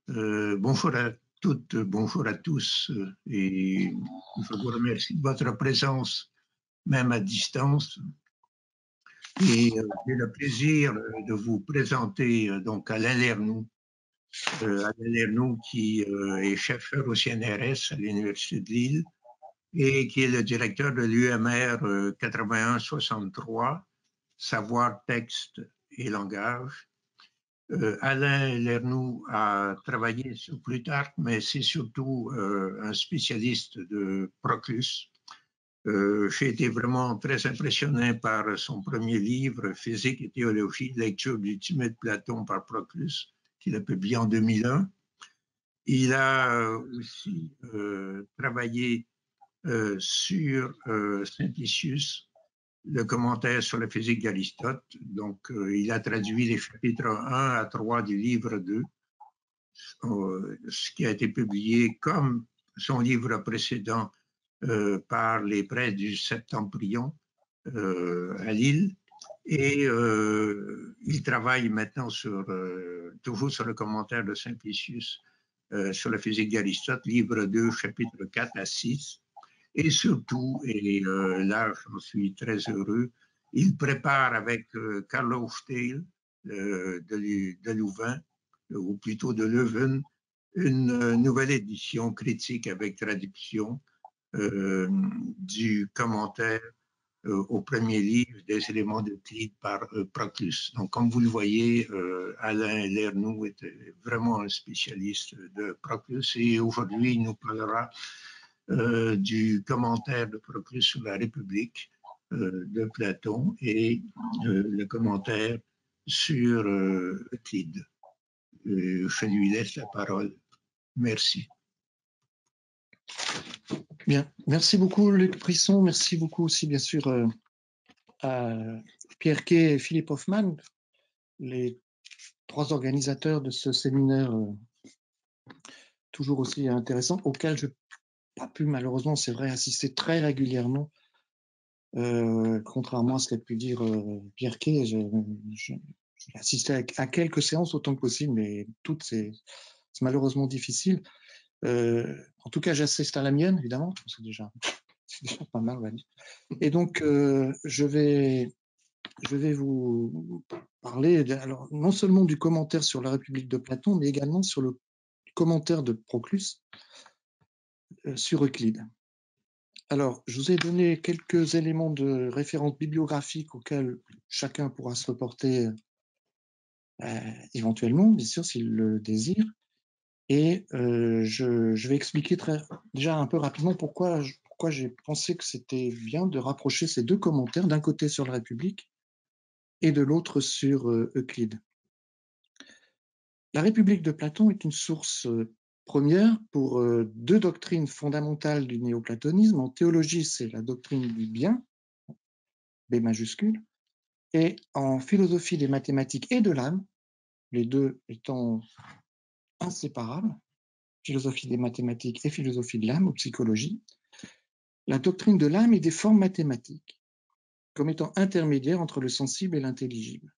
Bonjour à toutes, bonjour à tous, et je vous remercie de votre présence, même à distance. Et j'ai le plaisir de vous présenter donc Alain Lernoux. Alain Lernoux qui est chercheur au CNRS à l'Université de Lille et qui est le directeur de l'UMR 81-63, Savoir, Texte et Langage. Alain Lernoux a travaillé sur Plutarque, mais c'est surtout un spécialiste de Proclus. J'ai été vraiment très impressionné par son premier livre, Physique et théologie, lecture du timide Platon par Proclus, qu'il a publié en 2001. Il a aussi travaillé sur Simplicius, le commentaire sur la physique d'Aristote. Donc, il a traduit les chapitres 1 à 3 du livre 2, ce qui a été publié comme son livre précédent par les presses du Septembrion à Lille. Et il travaille maintenant toujours sur le commentaire de Simplicius sur la physique d'Aristote, livre 2, chapitre 4 à 6. Et surtout, et là j'en suis très heureux, il prépare avec Carlo Steil de Louvain, ou plutôt de Leuven, une nouvelle édition critique avec traduction du commentaire au premier livre des éléments d'Euclide par Proclus. Donc, comme vous le voyez, Alain Lernoux est vraiment un spécialiste de Proclus et aujourd'hui, il nous parlera du commentaire de Proclus sur la République de Platon et le commentaire sur Euclide. Je lui laisse la parole. Merci. Bien, merci beaucoup Luc Brisson, merci beaucoup aussi bien sûr à Pierre Quay et Philippe Hoffman, les trois organisateurs de ce séminaire toujours aussi intéressant, auquel je n'ai pas pu malheureusement, c'est vrai, assister très régulièrement, contrairement à ce qu'a pu dire Pierre Quay. J'ai assisté à quelques séances autant que possible, mais toutes c'est malheureusement difficile. En tout cas, j'assiste à la mienne, évidemment, c'est déjà pas mal, on va dire. Et donc, je vais vous parler alors, non seulement du commentaire sur la République de Platon, mais également sur le commentaire de Proclus sur Euclide. Alors, je vous ai donné quelques éléments de référence bibliographique auxquels chacun pourra se reporter éventuellement, bien sûr, s'il le désire. Et je vais expliquer déjà un peu rapidement pourquoi j'ai pensé que c'était bien de rapprocher ces deux commentaires, d'un côté sur la République et de l'autre sur Euclide. La République de Platon est une source première pour deux doctrines fondamentales du néoplatonisme. En théologie, c'est la doctrine du bien, B majuscule, et en philosophie des mathématiques et de l'âme, les deux étant inséparables, philosophie des mathématiques et philosophie de l'âme ou psychologie, la doctrine de l'âme et des formes mathématiques, comme étant intermédiaire entre le sensible et l'intelligible.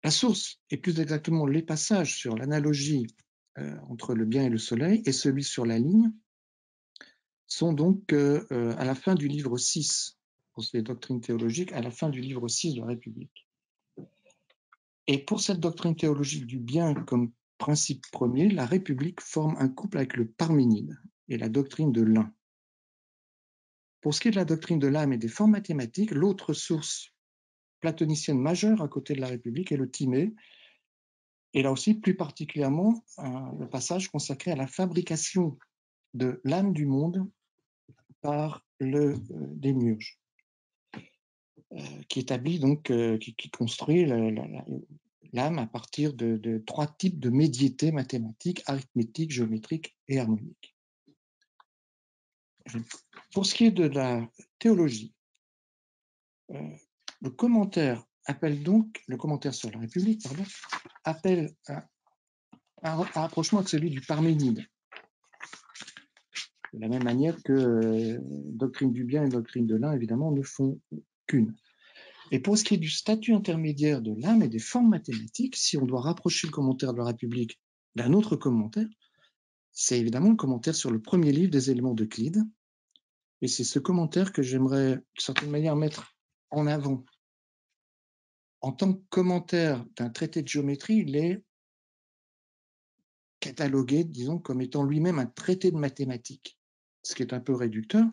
La source, et plus exactement les passages sur l'analogie entre le bien et le soleil, et celui sur la ligne, sont donc à la fin du livre 6, pour ces doctrines théologiques, à la fin du livre 6 de la République. Et pour cette doctrine théologique du bien comme principe premier, la République forme un couple avec le Parménide et la doctrine de l'un. Pour ce qui est de la doctrine de l'âme et des formes mathématiques, l'autre source platonicienne majeure à côté de la République est le Timée, et là aussi plus particulièrement le passage consacré à la fabrication de l'âme du monde par le démiurge, qui établit donc, qui construit l'âme à partir de trois types de médiétés mathématiques, arithmétiques, géométriques et harmoniques. Pour ce qui est de la théologie, le commentaire sur la République, appelle à un rapprochement avec celui du Parménide. De la même manière que doctrine du bien et doctrine de l'un, évidemment, ne font qu'une. Et pour ce qui est du statut intermédiaire de l'âme et des formes mathématiques, si on doit rapprocher le commentaire de la République d'un autre commentaire, c'est évidemment le commentaire sur le premier livre des éléments d'Euclide. Et c'est ce commentaire que j'aimerais, d'une certaine manière, mettre en avant. En tant que commentaire d'un traité de géométrie, il est catalogué, disons, comme étant lui-même un traité de mathématiques, ce qui est un peu réducteur,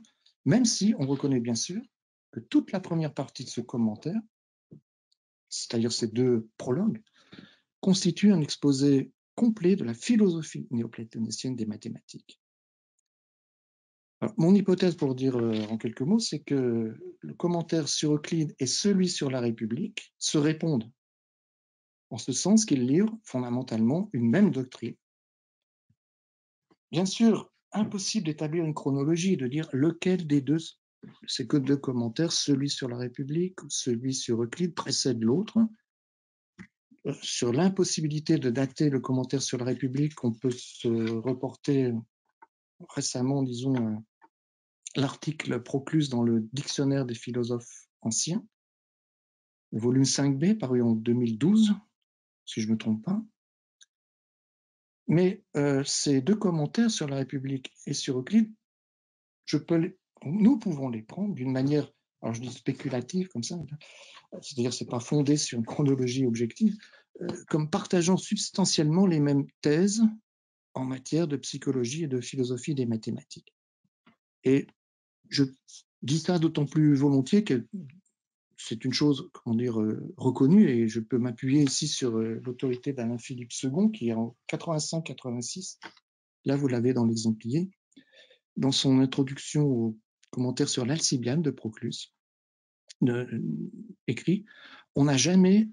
même si on reconnaît bien sûr que toute la première partie de ce commentaire, c'est-à-dire ces deux prologues, constitue un exposé complet de la philosophie néoplatonicienne des mathématiques. Alors, mon hypothèse, pour dire en quelques mots, c'est que le commentaire sur Euclide et celui sur la République se répondent, en ce sens qu'ils livrent fondamentalement une même doctrine. Bien sûr, impossible d'établir une chronologie, de dire lequel des deux, c'est que deux commentaires, celui sur la République ou celui sur Euclide précède l'autre. Sur l'impossibilité de dater le commentaire sur la République, on peut se reporter récemment, disons, l'article Proclus dans le Dictionnaire des philosophes anciens, volume 5b, paru en 2012, si je ne me trompe pas. Mais ces deux commentaires sur la République et sur Euclide, nous pouvons les prendre d'une manière, alors je dis spéculative comme ça, c'est-à-dire c'est pas fondé sur une chronologie objective, comme partageant substantiellement les mêmes thèses en matière de psychologie et de philosophie des mathématiques. Et je dis ça d'autant plus volontiers que c'est une chose, comment dire, reconnue, et je peux m'appuyer ici sur l'autorité d'Alain-Philippe II, qui en 85-86, là vous l'avez dans l'exemplier, dans son introduction au commentaire sur l'Alcibiade de Proclus, écrit « On n'a jamais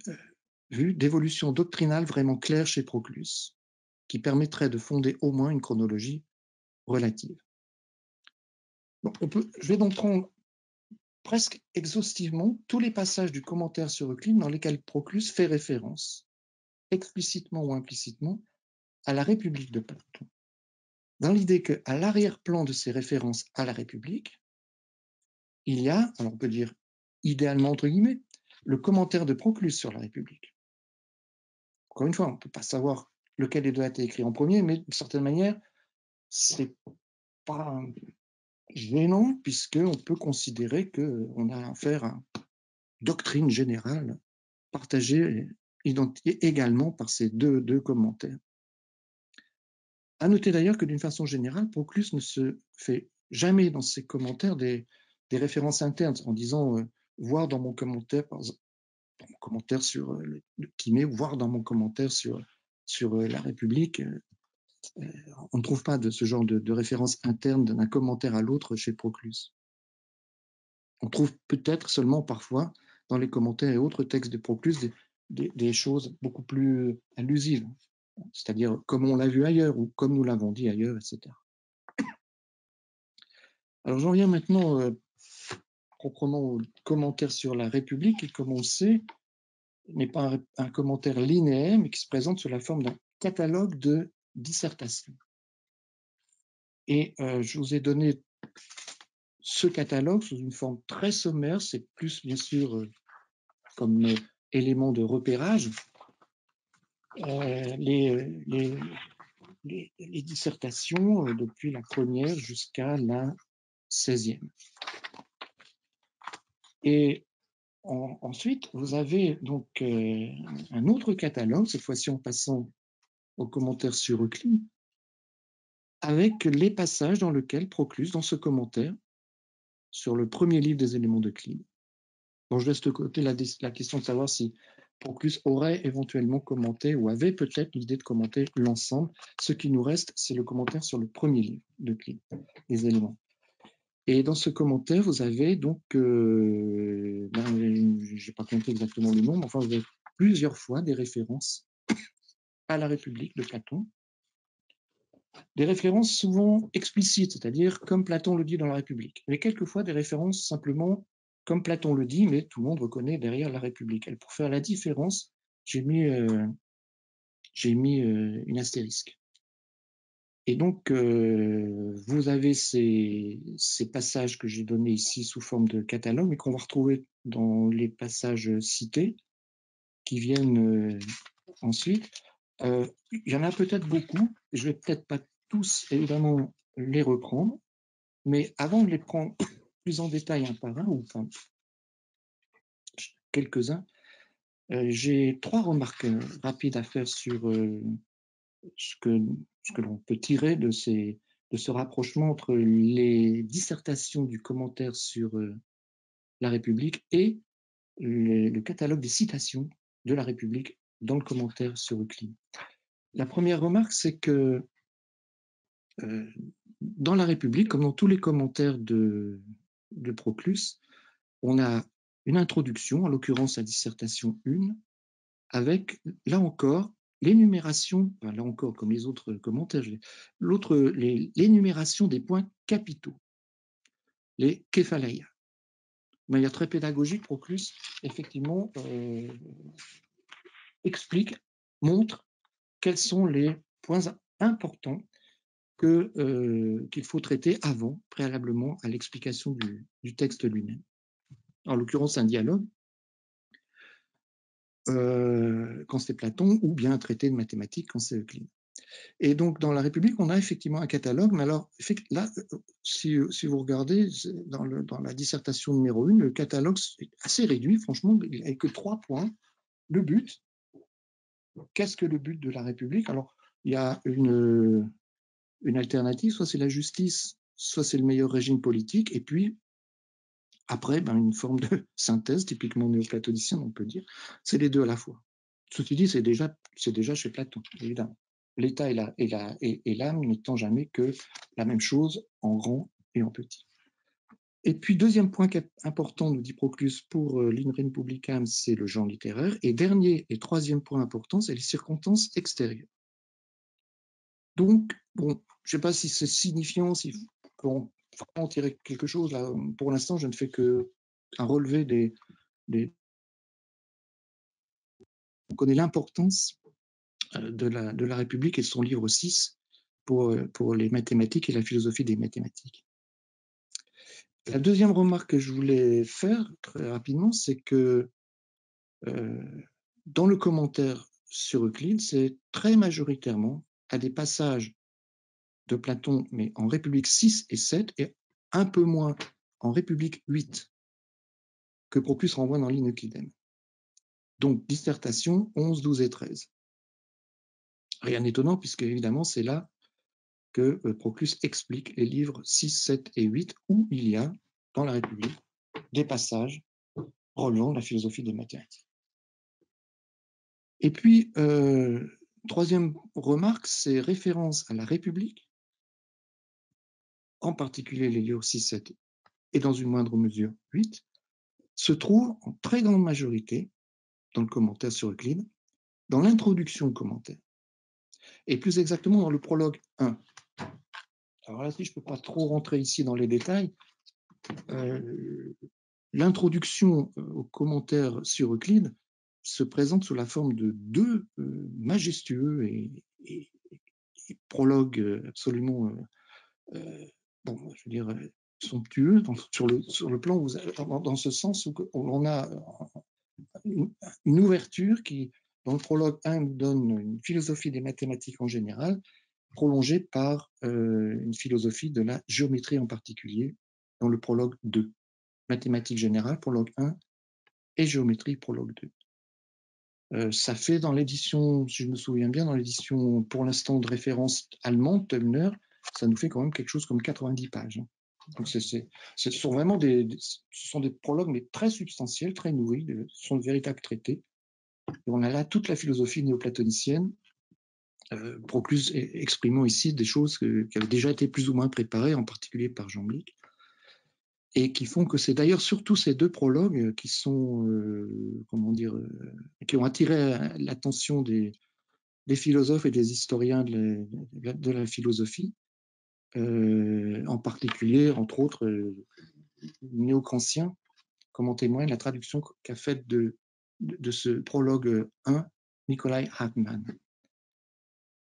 vu d'évolution doctrinale vraiment claire chez Proclus, qui permettrait de fonder au moins une chronologie relative. » Bon, je vais donc prendre presque exhaustivement tous les passages du commentaire sur Euclide dans lesquels Proclus fait référence, explicitement ou implicitement, à la République de Platon, dans l'idée qu'à l'arrière-plan de ces références à la République, il y a, alors on peut dire idéalement entre guillemets, le commentaire de Proclus sur la République. Encore une fois, on ne peut pas savoir lequel doit être écrit en premier, mais d'une certaine manière, c'est pas gênant, puisqu'on peut considérer qu'on a affaire à une doctrine générale partagée, identifiée également par ces deux commentaires. À noter d'ailleurs que d'une façon générale, Proclus ne se fait jamais dans ses commentaires des références internes, en disant voir dans mon commentaire, par exemple, dans mon commentaire sur le Timée, voire dans mon commentaire sur la République. On ne trouve pas de ce genre de référence interne d'un commentaire à l'autre chez Proclus. On trouve peut-être seulement parfois dans les commentaires et autres textes de Proclus des choses beaucoup plus allusives, c'est-à-dire comme on l'a vu ailleurs ou comme nous l'avons dit ailleurs, etc. Alors j'en viens maintenant proprement au commentaire sur la République, qui, comme on le sait, n'est pas un commentaire linéaire, mais qui se présente sous la forme d'un catalogue de dissertations. Et je vous ai donné ce catalogue sous une forme très sommaire, c'est plus bien sûr comme élément de repérage, les dissertations depuis la première jusqu'à la 16e. Et ensuite, vous avez donc un autre catalogue, cette fois-ci en passant aux commentaires sur Euclide, avec les passages dans lesquels Proclus, dans ce commentaire, sur le premier livre des éléments d'Euclide. Bon, je laisse de côté la question de savoir si Proclus aurait éventuellement commenté ou avait peut-être l'idée de commenter l'ensemble. Ce qui nous reste, c'est le commentaire sur le premier livre d'Euclide, les éléments. Et dans ce commentaire, vous avez donc, je n'ai pas compté exactement le nombre, enfin, vous avez plusieurs fois des références à la République de Platon, des références souvent explicites, c'est-à-dire comme Platon le dit dans la République, mais quelquefois des références simplement comme Platon le dit, mais tout le monde reconnaît derrière la République. Et pour faire la différence, j'ai mis une astérisque. Et donc, vous avez ces passages que j'ai donnés ici sous forme de catalogue, mais qu'on va retrouver dans les passages cités qui viennent ensuite. Il y en a peut-être beaucoup, je vais peut-être pas tous, évidemment, les reprendre, mais avant de les prendre plus en détail un par un, ou enfin, quelques-uns, j'ai 3 remarques rapides à faire sur ce que l'on peut tirer de ce rapprochement entre les dissertations du commentaire sur la République et le catalogue des citations de la République dans le commentaire sur Euclide. La première remarque, c'est que dans la République, comme dans tous les commentaires de Proclus, on a une introduction, en l'occurrence la dissertation 1, avec, là encore, l'énumération, enfin, là encore, comme les autres commentaires, l'énumération des points capitaux, les kephaleia. De manière très pédagogique, Proclus, effectivement, explique, montre quels sont les points importants qu'il faut traiter avant, préalablement à l'explication du texte lui-même. En l'occurrence, un dialogue, quand c'est Platon, ou bien un traité de mathématiques quand c'est Euclide. Et donc, dans la République, on a effectivement un catalogue, mais alors, là, si vous regardez, dans la dissertation numéro 1, le catalogue est assez réduit, franchement, il n'y a que 3 points. Le but, qu'est-ce que le but de la République? Alors, il y a une alternative, soit c'est la justice, soit c'est le meilleur régime politique, et puis, après, une forme de synthèse, typiquement néoplatonicienne, on peut dire, c'est les deux à la fois. Ceci dit, c'est déjà chez Platon, évidemment. L'État et l'âme n'étant jamais que la même chose en grand et en petit. Et puis, deuxième point important, nous dit Proclus, pour l'In Republicam, c'est le genre littéraire. Et dernier et troisième point important, c'est les circonstances extérieures. Donc, bon, je ne sais pas si c'est signifiant, si on peut en tirer quelque chose. Là, pour l'instant, je ne fais qu'un relevé on connaît l'importance de la République et de son livre 6 pour les mathématiques et la philosophie des mathématiques. La deuxième remarque que je voulais faire très rapidement, c'est que dans le commentaire sur Euclide, c'est très majoritairement à des passages de Platon, mais en République 6 et 7, et un peu moins en République 8, que Proclus renvoie dans l'In-Euclidem. Donc, dissertation 11, 12 et 13. Rien d'étonnant, puisque évidemment, c'est là que Proclus explique les livres 6, 7 et 8, où il y a, dans la République, des passages relevant de la philosophie des mathématiques. Et puis, troisième remarque, c'est référence à la République, en particulier les livres 6, 7 et dans une moindre mesure 8, se trouve en très grande majorité dans le commentaire sur Euclide, dans l'introduction au commentaire, et plus exactement dans le prologue 1. Alors là, si je ne peux pas trop rentrer ici dans les détails, l'introduction au commentaire sur Euclide se présente sous la forme de 2 majestueux et prologues absolument, je veux dire, somptueux, sur le plan, dans ce sens où on a une ouverture qui, dans le prologue 1, nous donne une philosophie des mathématiques en général, prolongée par une philosophie de la géométrie en particulier, dans le prologue 2. Mathématiques générales, prologue 1, et géométrie, prologue 2. Ça fait dans l'édition, si je me souviens bien, dans l'édition pour l'instant de référence allemande, Tölner, ça nous fait quand même quelque chose comme 90 pages. Donc ce sont vraiment ce sont des prologues, mais très substantiels, très nourris, ce sont de véritables traités. Et on a là toute la philosophie néoplatonicienne, Proclus exprimant ici des choses qui avaient déjà été plus ou moins préparées, en particulier par Jean Blic, et qui font que c'est d'ailleurs surtout ces 2 prologues qui sont, qui ont attiré l'attention des philosophes et des historiens de la philosophie, en particulier, entre autres, néo-kantiens, comme en témoigne la traduction qu'a faite de ce prologue 1, Nikolai Hartmann.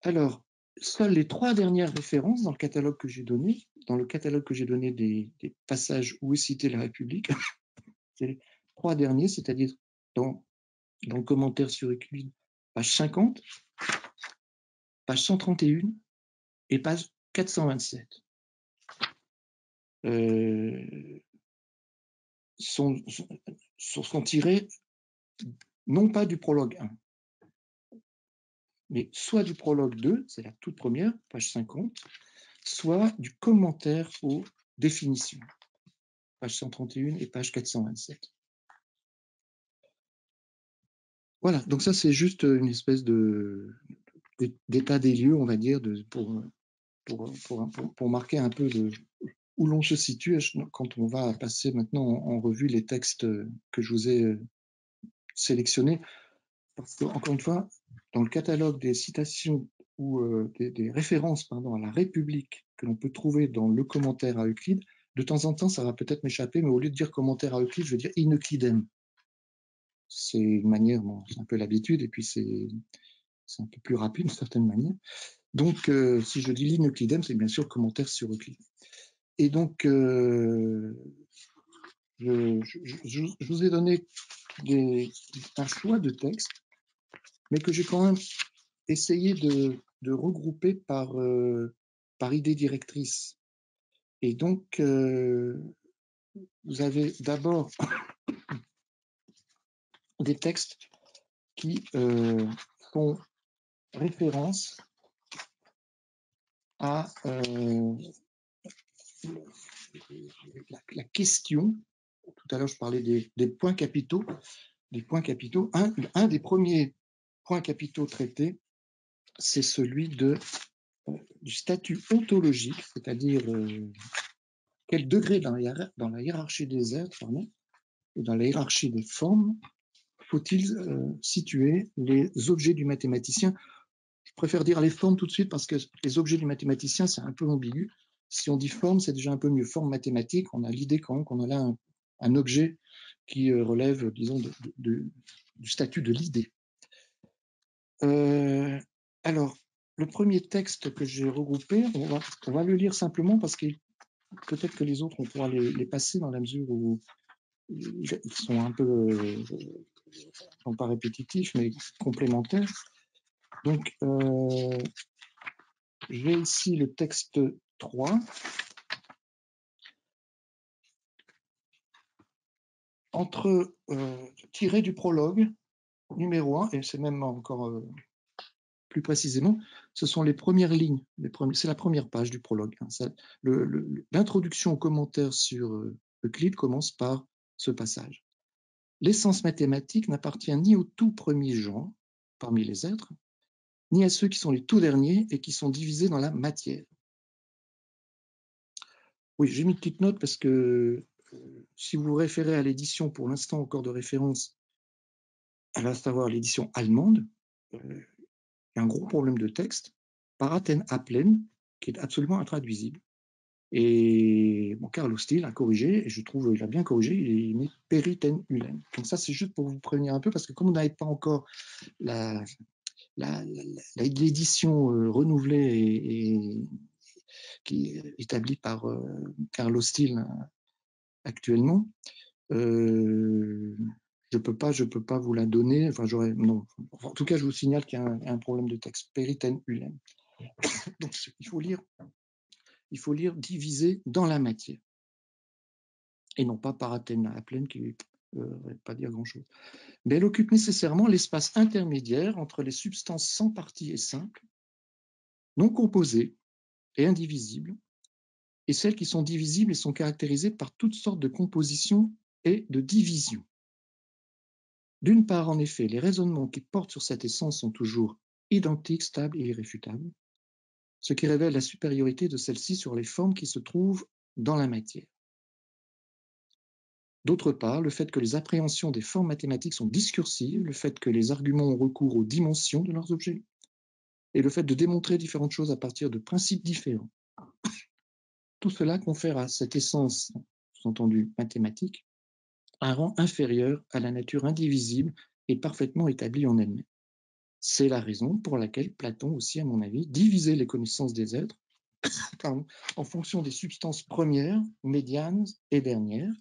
Alors, Seules les 3 dernières références dans le catalogue que j'ai donné, des passages où est citée la République, c'est les 3 derniers, c'est-à-dire dans le commentaire sur Euclide, page 50, page 131 et page 427. Sont tirés non pas du prologue 1, mais soit du prologue 2, c'est la toute première, page 50, soit du commentaire aux définitions, page 131 et page 427. Voilà, donc ça c'est juste une espèce d'état des lieux, on va dire, pour marquer un peu où l'on se situe quand on va passer maintenant en revue les textes que je vous ai sélectionnés. Parce que, encore une fois, dans le catalogue des citations ou des références à la République que l'on peut trouver dans le commentaire à Euclide, de temps en temps, ça va peut-être m'échapper, mais au lieu de dire commentaire à Euclide, je vais dire in Euclidem. C'est une manière, c'est un peu l'habitude, et puis c'est un peu plus rapide d'une certaine manière. Donc, si je dis in Euclidem, c'est bien sûr le commentaire sur Euclide. Et donc, je vous ai donné un choix de texte, mais que j'ai quand même essayé de regrouper par idée directrice. Et donc, vous avez d'abord des textes qui font référence à la question. Tout à l'heure, je parlais des points capitaux. Un des premiers points capitaux traités, c'est celui du statut ontologique, c'est-à-dire quel degré dans la hiérarchie des êtres, et dans la hiérarchie des formes, faut-il situer les objets du mathématicien. Je préfère dire les formes tout de suite parce que les objets du mathématicien, c'est un peu ambigu. Si on dit forme, c'est déjà un peu mieux. Forme mathématique, on a l'idée quand même qu'on a là un objet qui relève, disons, du statut de l'idée. Alors, le premier texte que j'ai regroupé, on va le lire simplement parce que peut-être que les autres, on pourra les passer dans la mesure où ils sont un peu, non pas répétitifs, mais complémentaires. Donc, j'ai ici le texte 3. Tiré du prologue numéro 1, et c'est même encore plus précisément, ce sont les premières lignes, c'est la première page du prologue. L'introduction au commentaire sur Euclide commence par ce passage. L'essence mathématique n'appartient ni au tout premier genre, parmi les êtres, ni à ceux qui sont les tout derniers et qui sont divisés dans la matière. Oui, j'ai mis une petite note parce que si vous vous référez à l'édition, pour l'instant encore de référence, à savoir l'édition allemande, il y a un gros problème de texte, Paraten Applen, qui est absolument intraduisible. Et bon, Carlo Steele a corrigé, et je trouve qu'il a bien corrigé, il met Periten Ulen. Donc ça, c'est juste pour vous prévenir un peu, parce que comme vous n'avez pas encore l'édition renouvelée et qui est établie par Carlo Steele actuellement, je peux pas vous la donner. Enfin, non. En tout cas, je vous signale qu'il y a un problème de texte. Periten Ulen. Donc, il faut lire divisé dans la matière, et non pas Paraten Applen, qui ne veut pas dire grand-chose. Mais elle occupe nécessairement l'espace intermédiaire entre les substances sans partie et simples, non composées et indivisibles, et celles qui sont divisibles et sont caractérisées par toutes sortes de compositions et de divisions. D'une part, en effet, les raisonnements qui portent sur cette essence sont toujours identiques, stables et irréfutables, ce qui révèle la supériorité de celle-ci sur les formes qui se trouvent dans la matière. D'autre part, le fait que les appréhensions des formes mathématiques sont discursives, le fait que les arguments ont recours aux dimensions de leurs objets, et le fait de démontrer différentes choses à partir de principes différents. Tout cela confère à cette essence, sous-entendu mathématique, un rang inférieur à la nature indivisible et parfaitement établie en elle-même. C'est la raison pour laquelle Platon aussi, à mon avis, divisait les connaissances des êtres en fonction des substances premières, médianes et dernières.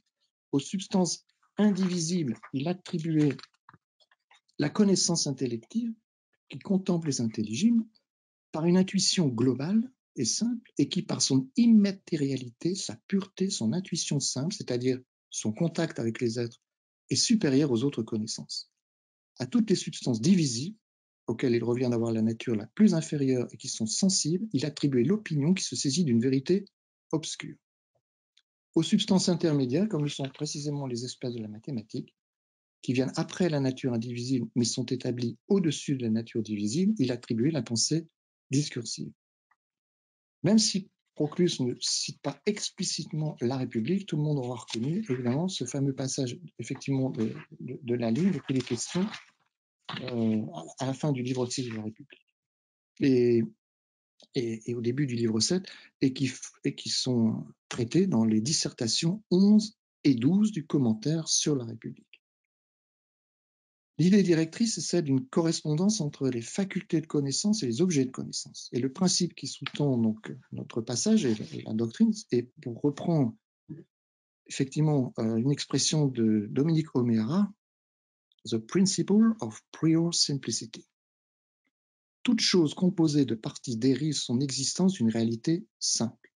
Aux substances indivisibles, il attribuait la connaissance intellective qui contemple les intelligibles par une intuition globale et simple et qui, par son immatérialité, sa pureté, son intuition simple, c'est-à-dire son contact avec les êtres, est supérieur aux autres connaissances. À toutes les substances divisibles, auxquelles il revient d'avoir la nature la plus inférieure et qui sont sensibles, il attribuait l'opinion qui se saisit d'une vérité obscure. Aux substances intermédiaires, comme le sont précisément les espèces de la mathématique, qui viennent après la nature indivisible mais sont établies au-dessus de la nature divisible, il attribuait la pensée discursive. Même si Proclus ne cite pas explicitement la République, tout le monde aura reconnu évidemment ce fameux passage effectivement de la ligne dont il est question à la fin du livre 6 de la République et au début du livre 7 et qui sont traités dans les dissertations 11 et 12 du commentaire sur la République. L'idée directrice est celle d'une correspondance entre les facultés de connaissance et les objets de connaissance. Et le principe qui sous-tend donc notre passage et la doctrine, et pour reprendre effectivement une expression de Dominique O'Meara, the principle of prior simplicity. Toute chose composée de parties dérive son existence d'une réalité simple.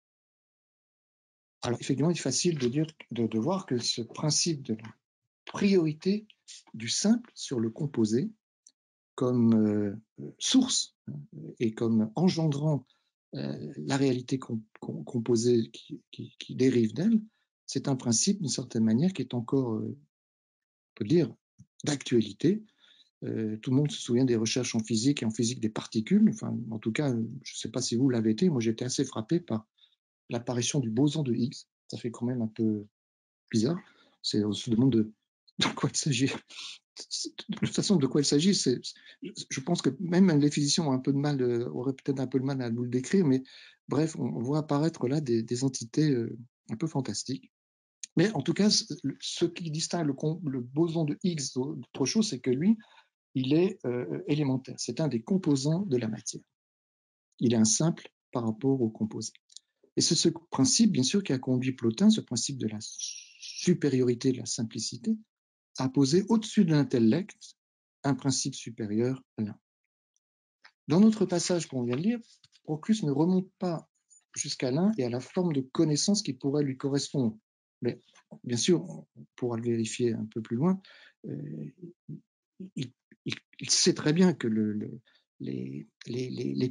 Alors effectivement, il est facile de voir que ce principe de la priorité du simple sur le composé comme source et comme engendrant la réalité composée qui dérive d'elle, c'est un principe d'une certaine manière qui est encore, on peut dire, d'actualité. Tout le monde se souvient des recherches en physique et en physique des particules. Enfin, en tout cas, je ne sais pas si vous l'avez été, moi j'étais assez frappé par l'apparition du boson de Higgs. Ça fait quand même un peu bizarre. On se demande de quoi il s'agit. De toute façon, de quoi il s'agit, je pense que même les physiciens ont un peu de mal, auraient peut-être un peu de mal à nous le décrire, mais bref, on voit apparaître là des entités un peu fantastiques. Mais en tout cas, ce qui distingue le boson de Higgs d'autre chose, c'est que lui, il est élémentaire. C'est un des composants de la matière. Il est un simple par rapport au composé. Et c'est ce principe, bien sûr, qui a conduit Plotin, ce principe de la supériorité, de la simplicité, à poser au-dessus de l'intellect un principe supérieur à l'un. Dans notre passage qu'on vient de lire, Proclus ne remonte pas jusqu'à l'un et à la forme de connaissance qui pourrait lui correspondre. Mais bien sûr, on pourra le vérifier un peu plus loin. Il sait très bien que les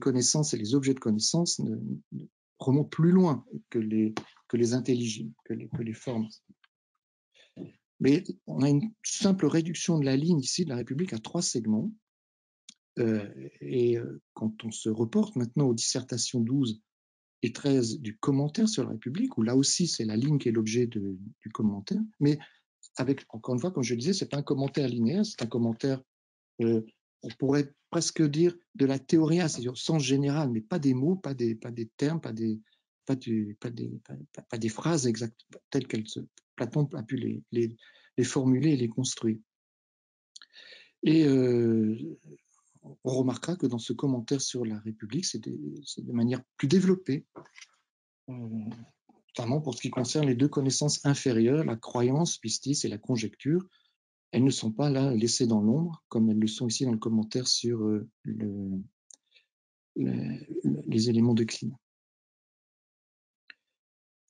connaissances et les objets de connaissance ne remontent plus loin que les intelligibles, que les formes. Mais on a une simple réduction de la ligne ici de la République à 3 segments. Quand on se reporte maintenant aux dissertations 12 et 13 du commentaire sur la République, où là aussi c'est la ligne qui est l'objet du commentaire, mais avec, encore une fois, comme je le disais, c'est pas un commentaire linéaire, c'est un commentaire, on pourrait presque dire de la théoria, c'est-à-dire au sens général, mais pas des mots, pas des termes, pas des phrases exactes telles qu'elles Platon a pu les formuler et les construire. Et on remarquera que dans ce commentaire sur la République, c'est de manière plus développée, notamment pour ce qui concerne les deux connaissances inférieures, la croyance, pistis, et la conjecture. Elles ne sont pas là laissées dans l'ombre, comme elles le sont ici dans le commentaire sur les éléments de Cline.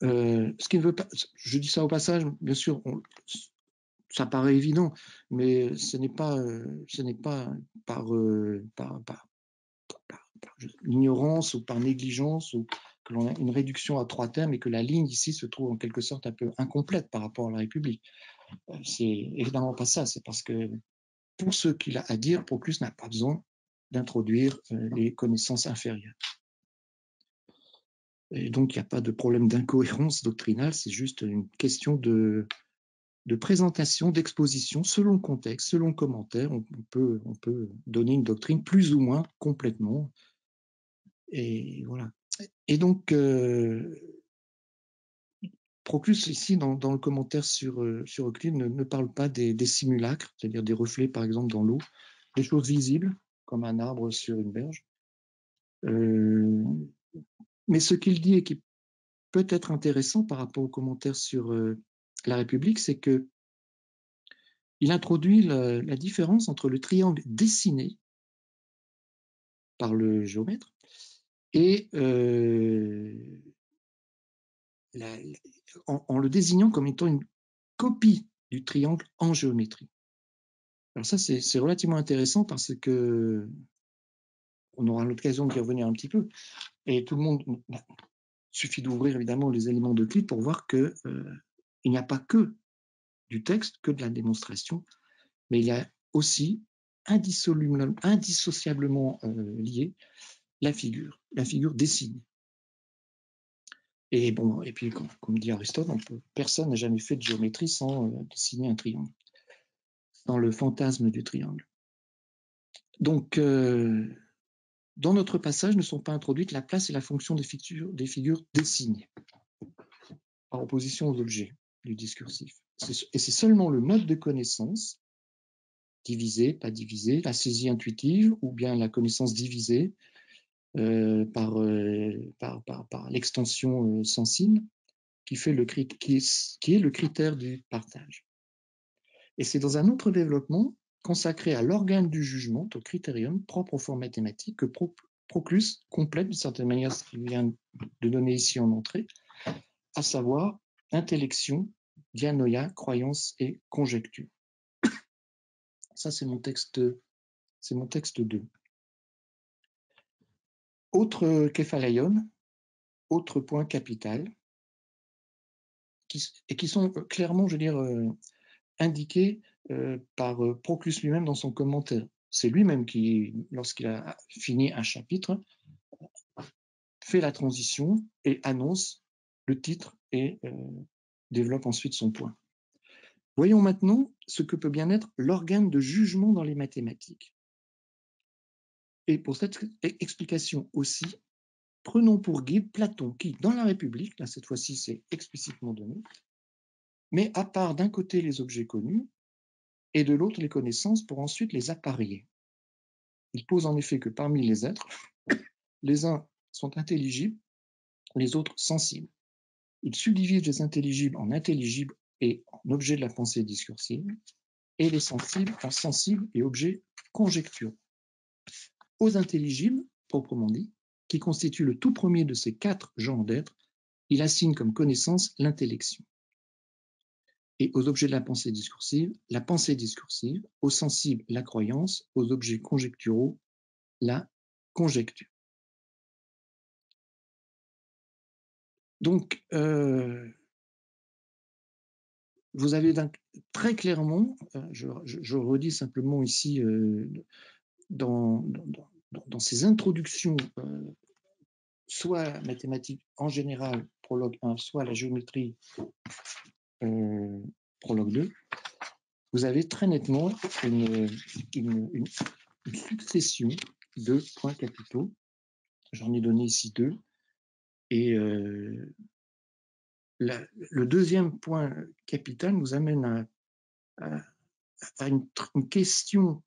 Ce qui ne veut pas, je dis ça au passage, bien sûr, ça paraît évident, mais ce n'est pas par ignorance ou par négligence ou que l'on a une réduction à 3 termes et que la ligne ici se trouve en quelque sorte un peu incomplète par rapport à la République. C'est évidemment pas ça, c'est parce que pour ce qu'il a à dire, Proclus n'a pas besoin d'introduire les connaissances inférieures. Et donc il n'y a pas de problème d'incohérence doctrinale, c'est juste une question de présentation, d'exposition, selon le contexte, selon le commentaire, on peut donner une doctrine plus ou moins complètement. Et voilà. Et donc, Proclus, ici, dans le commentaire sur Euclide, ne parle pas des simulacres, c'est-à-dire des reflets, par exemple, dans l'eau, des choses visibles, comme un arbre sur une berge. Mais ce qu'il dit et qui peut être intéressant par rapport aux commentaires sur la République, c'est que il introduit la différence entre le triangle dessiné par le géomètre et en le désignant comme étant une copie du triangle en géométrie. Alors ça, c'est relativement intéressant parce que on aura l'occasion d'y revenir un petit peu. Et tout le monde, il suffit d'ouvrir évidemment les éléments d'Euclide pour voir que il n'y a pas que du texte, que de la démonstration, mais il y a aussi indissociablement lié la figure dessinée. Et bon, et puis comme dit Aristote, personne n'a jamais fait de géométrie sans dessiner un triangle, dans le fantasme du triangle. Donc, dans notre passage ne sont pas introduites la place et la fonction des figures dessinées, par opposition aux objets du discursif. Et c'est seulement le mode de connaissance, divisé, pas divisé, la saisie intuitive ou bien la connaissance divisée par l'extension sensible, qui est le critère du partage. Et c'est dans un autre développement consacré à l'organe du jugement, au critérium propre aux formes mathématiques, que Proclus complète d'une certaine manière ce qu'il vient de donner ici en entrée, à savoir intellection, dianoia, croyance et conjecture. Ça, c'est mon texte 2. Autre képhalaion, autre point capital, qui sont clairement, je veux dire, indiqués par Proclus lui-même dans son commentaire. C'est lui-même qui, lorsqu'il a fini un chapitre, fait la transition et annonce le titre et développe ensuite son point. Voyons maintenant ce que peut bien être l'organe de jugement dans les mathématiques. Et pour cette explication aussi, prenons pour guide Platon qui, dans la République, là cette fois-ci c'est explicitement donné, met à part d'un côté les objets connus et de l'autre les connaissances pour ensuite les apparier. Il pose en effet que parmi les êtres, les uns sont intelligibles, les autres sensibles. Il subdivise les intelligibles en intelligibles et en objets de la pensée discursive, et les sensibles en sensibles et objets conjecturaux. Aux intelligibles, proprement dit, qui constituent le tout premier de ces 4 genres d'êtres, il assigne comme connaissance l'intellection. Et aux objets de la pensée discursive, aux sensibles, la croyance, aux objets conjecturaux, la conjecture. Donc, vous avez très clairement, je redis simplement ici, dans ces introductions, soit la mathématique en général, prologue 1, soit la géométrie, prologue 2, vous avez très nettement une succession de points capitaux. J'en ai donné ici 2. Et le deuxième point capital nous amène à une question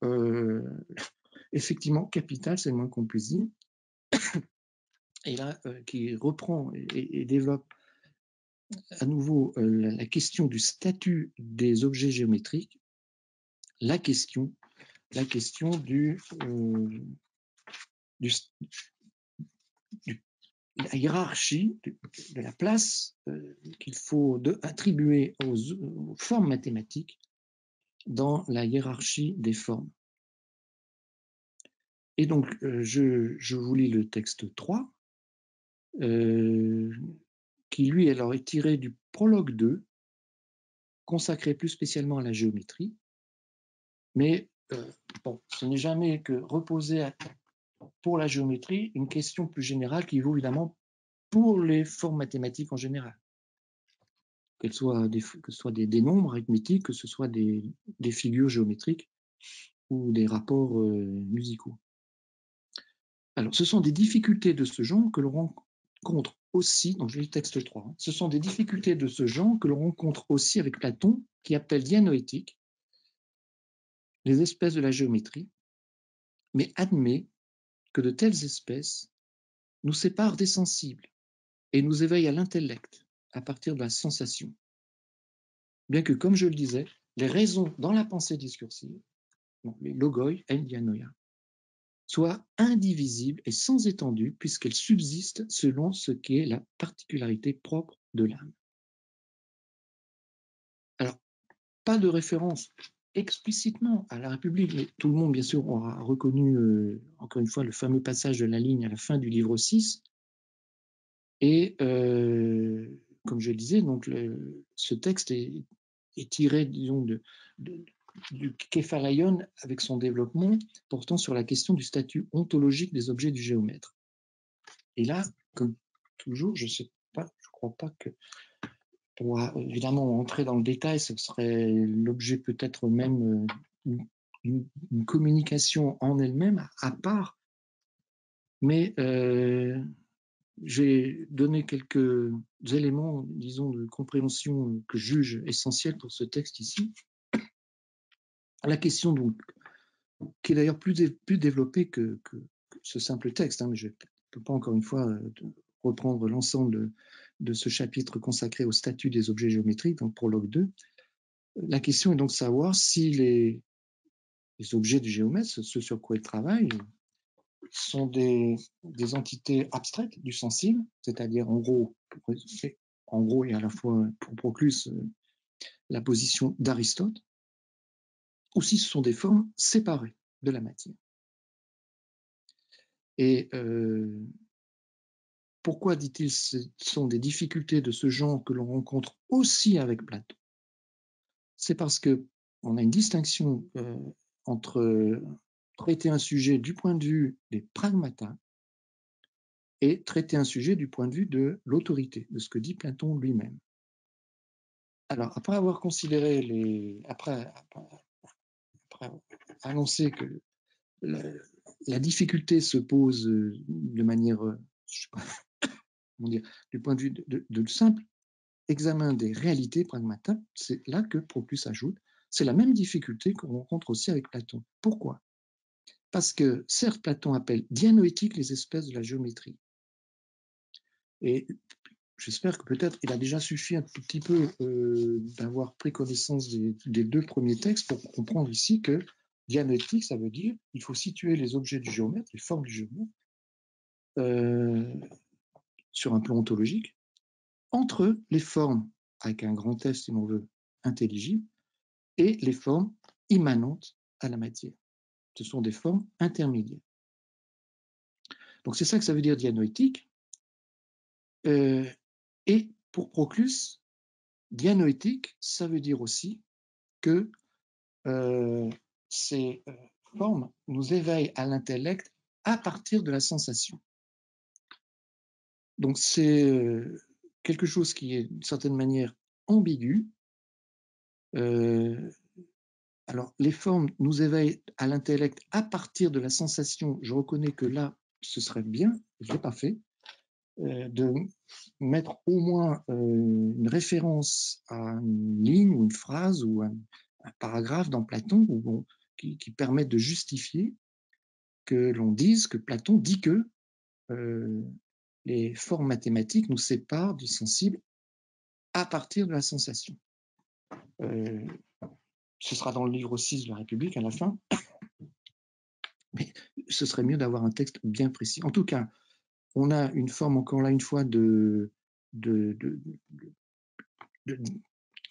effectivement capitale, c'est le moins qu'on puisse dire, et là qui reprend et développe à nouveau la question du statut des objets géométriques, la question de la hiérarchie, de la place qu'il faut attribuer aux formes mathématiques dans la hiérarchie des formes. Et donc, je vous lis le texte 3, qui lui alors est tiré du prologue 2, consacré plus spécialement à la géométrie, mais bon, ce n'est jamais que reposer pour la géométrie une question plus générale qui vaut évidemment pour les formes mathématiques en général, que ce soit des nombres arithmétiques, que ce soit des figures géométriques ou des rapports musicaux. Alors, ce sont des difficultés de ce genre que l'on rencontre aussi, donc je lis le texte 3, hein, ce sont des difficultés de ce genre que l'on rencontre aussi avec Platon, qui appelle dianoétique les espèces de la géométrie, mais admet que de telles espèces nous séparent des sensibles et nous éveillent à l'intellect à partir de la sensation. Bien que, comme je le disais, les raisons dans la pensée discursive, donc les logoi et dianoia, soient indivisibles et sans étendue puisqu'elles subsistent selon ce qui est la particularité propre de l'âme. Alors, pas de référence explicitement à la République, mais tout le monde, bien sûr, aura reconnu, encore une fois, le fameux passage de la ligne à la fin du livre 6. Et comme je le disais, donc ce texte est tiré, disons, du Képhalaion avec son développement portant sur la question du statut ontologique des objets du géomètre. Et là, comme toujours, je sais pas, je crois pas que pour évidemment entrer dans le détail, ce serait l'objet peut-être même une communication en elle-même à part, mais j'ai donné quelques éléments, disons, de compréhension que je juge essentiels pour ce texte ici. La question, donc, qui est d'ailleurs plus développée que ce simple texte, hein, mais je ne peux pas, encore une fois, reprendre l'ensemble de ce chapitre consacré au statut des objets géométriques, donc prologue 2. La question est donc de savoir si les objets du géomètre, ce sur quoi il travaille, sont des entités abstraites du sensible, c'est-à-dire en gros et à la fois pour Proclus la position d'Aristote, ou si ce sont des formes séparées de la matière. Et pourquoi, dit-il, ce sont des difficultés de ce genre que l'on rencontre aussi avec Platon? C'est parce qu'on a une distinction entre traiter un sujet du point de vue des pragmata et traiter un sujet du point de vue de l'autorité, de ce que dit Platon lui-même. Alors, après avoir considéré après annoncer que la difficulté se pose de manière, je sais pas comment dire, du point de vue de simple examen des réalités pragmata, c'est là que Proclus ajoute, c'est la même difficulté qu'on rencontre aussi avec Platon. Pourquoi? Parce que, certes, Platon appelle dianoétique les espèces de la géométrie. Et j'espère que peut-être il a déjà suffi un tout petit peu d'avoir pris connaissance des deux premiers textes pour comprendre ici que dianoétique, ça veut dire qu'il faut situer les objets du géomètre, les formes du géomètre, sur un plan ontologique, entre les formes, avec un grand F si l'on veut, intelligibles, et les formes immanentes à la matière. Ce sont des formes intermédiaires. Donc c'est ça que ça veut dire dianoétique. Et pour Proclus, dianoétique, ça veut dire aussi que ces formes nous éveillent à l'intellect à partir de la sensation. Donc c'est quelque chose qui est d'une certaine manière ambigu. Alors les formes nous éveillent à l'intellect à partir de la sensation. Je reconnais que là, ce serait bien, je ne l'ai pas fait, de mettre au moins une référence à une ligne ou une phrase ou un paragraphe dans Platon qui permettent de justifier que l'on dise que Platon dit que les formes mathématiques nous séparent du sensible à partir de la sensation. Ce sera dans le livre 6 de la République à la fin, mais ce serait mieux d'avoir un texte bien précis. En tout cas, on a une forme, encore là une fois,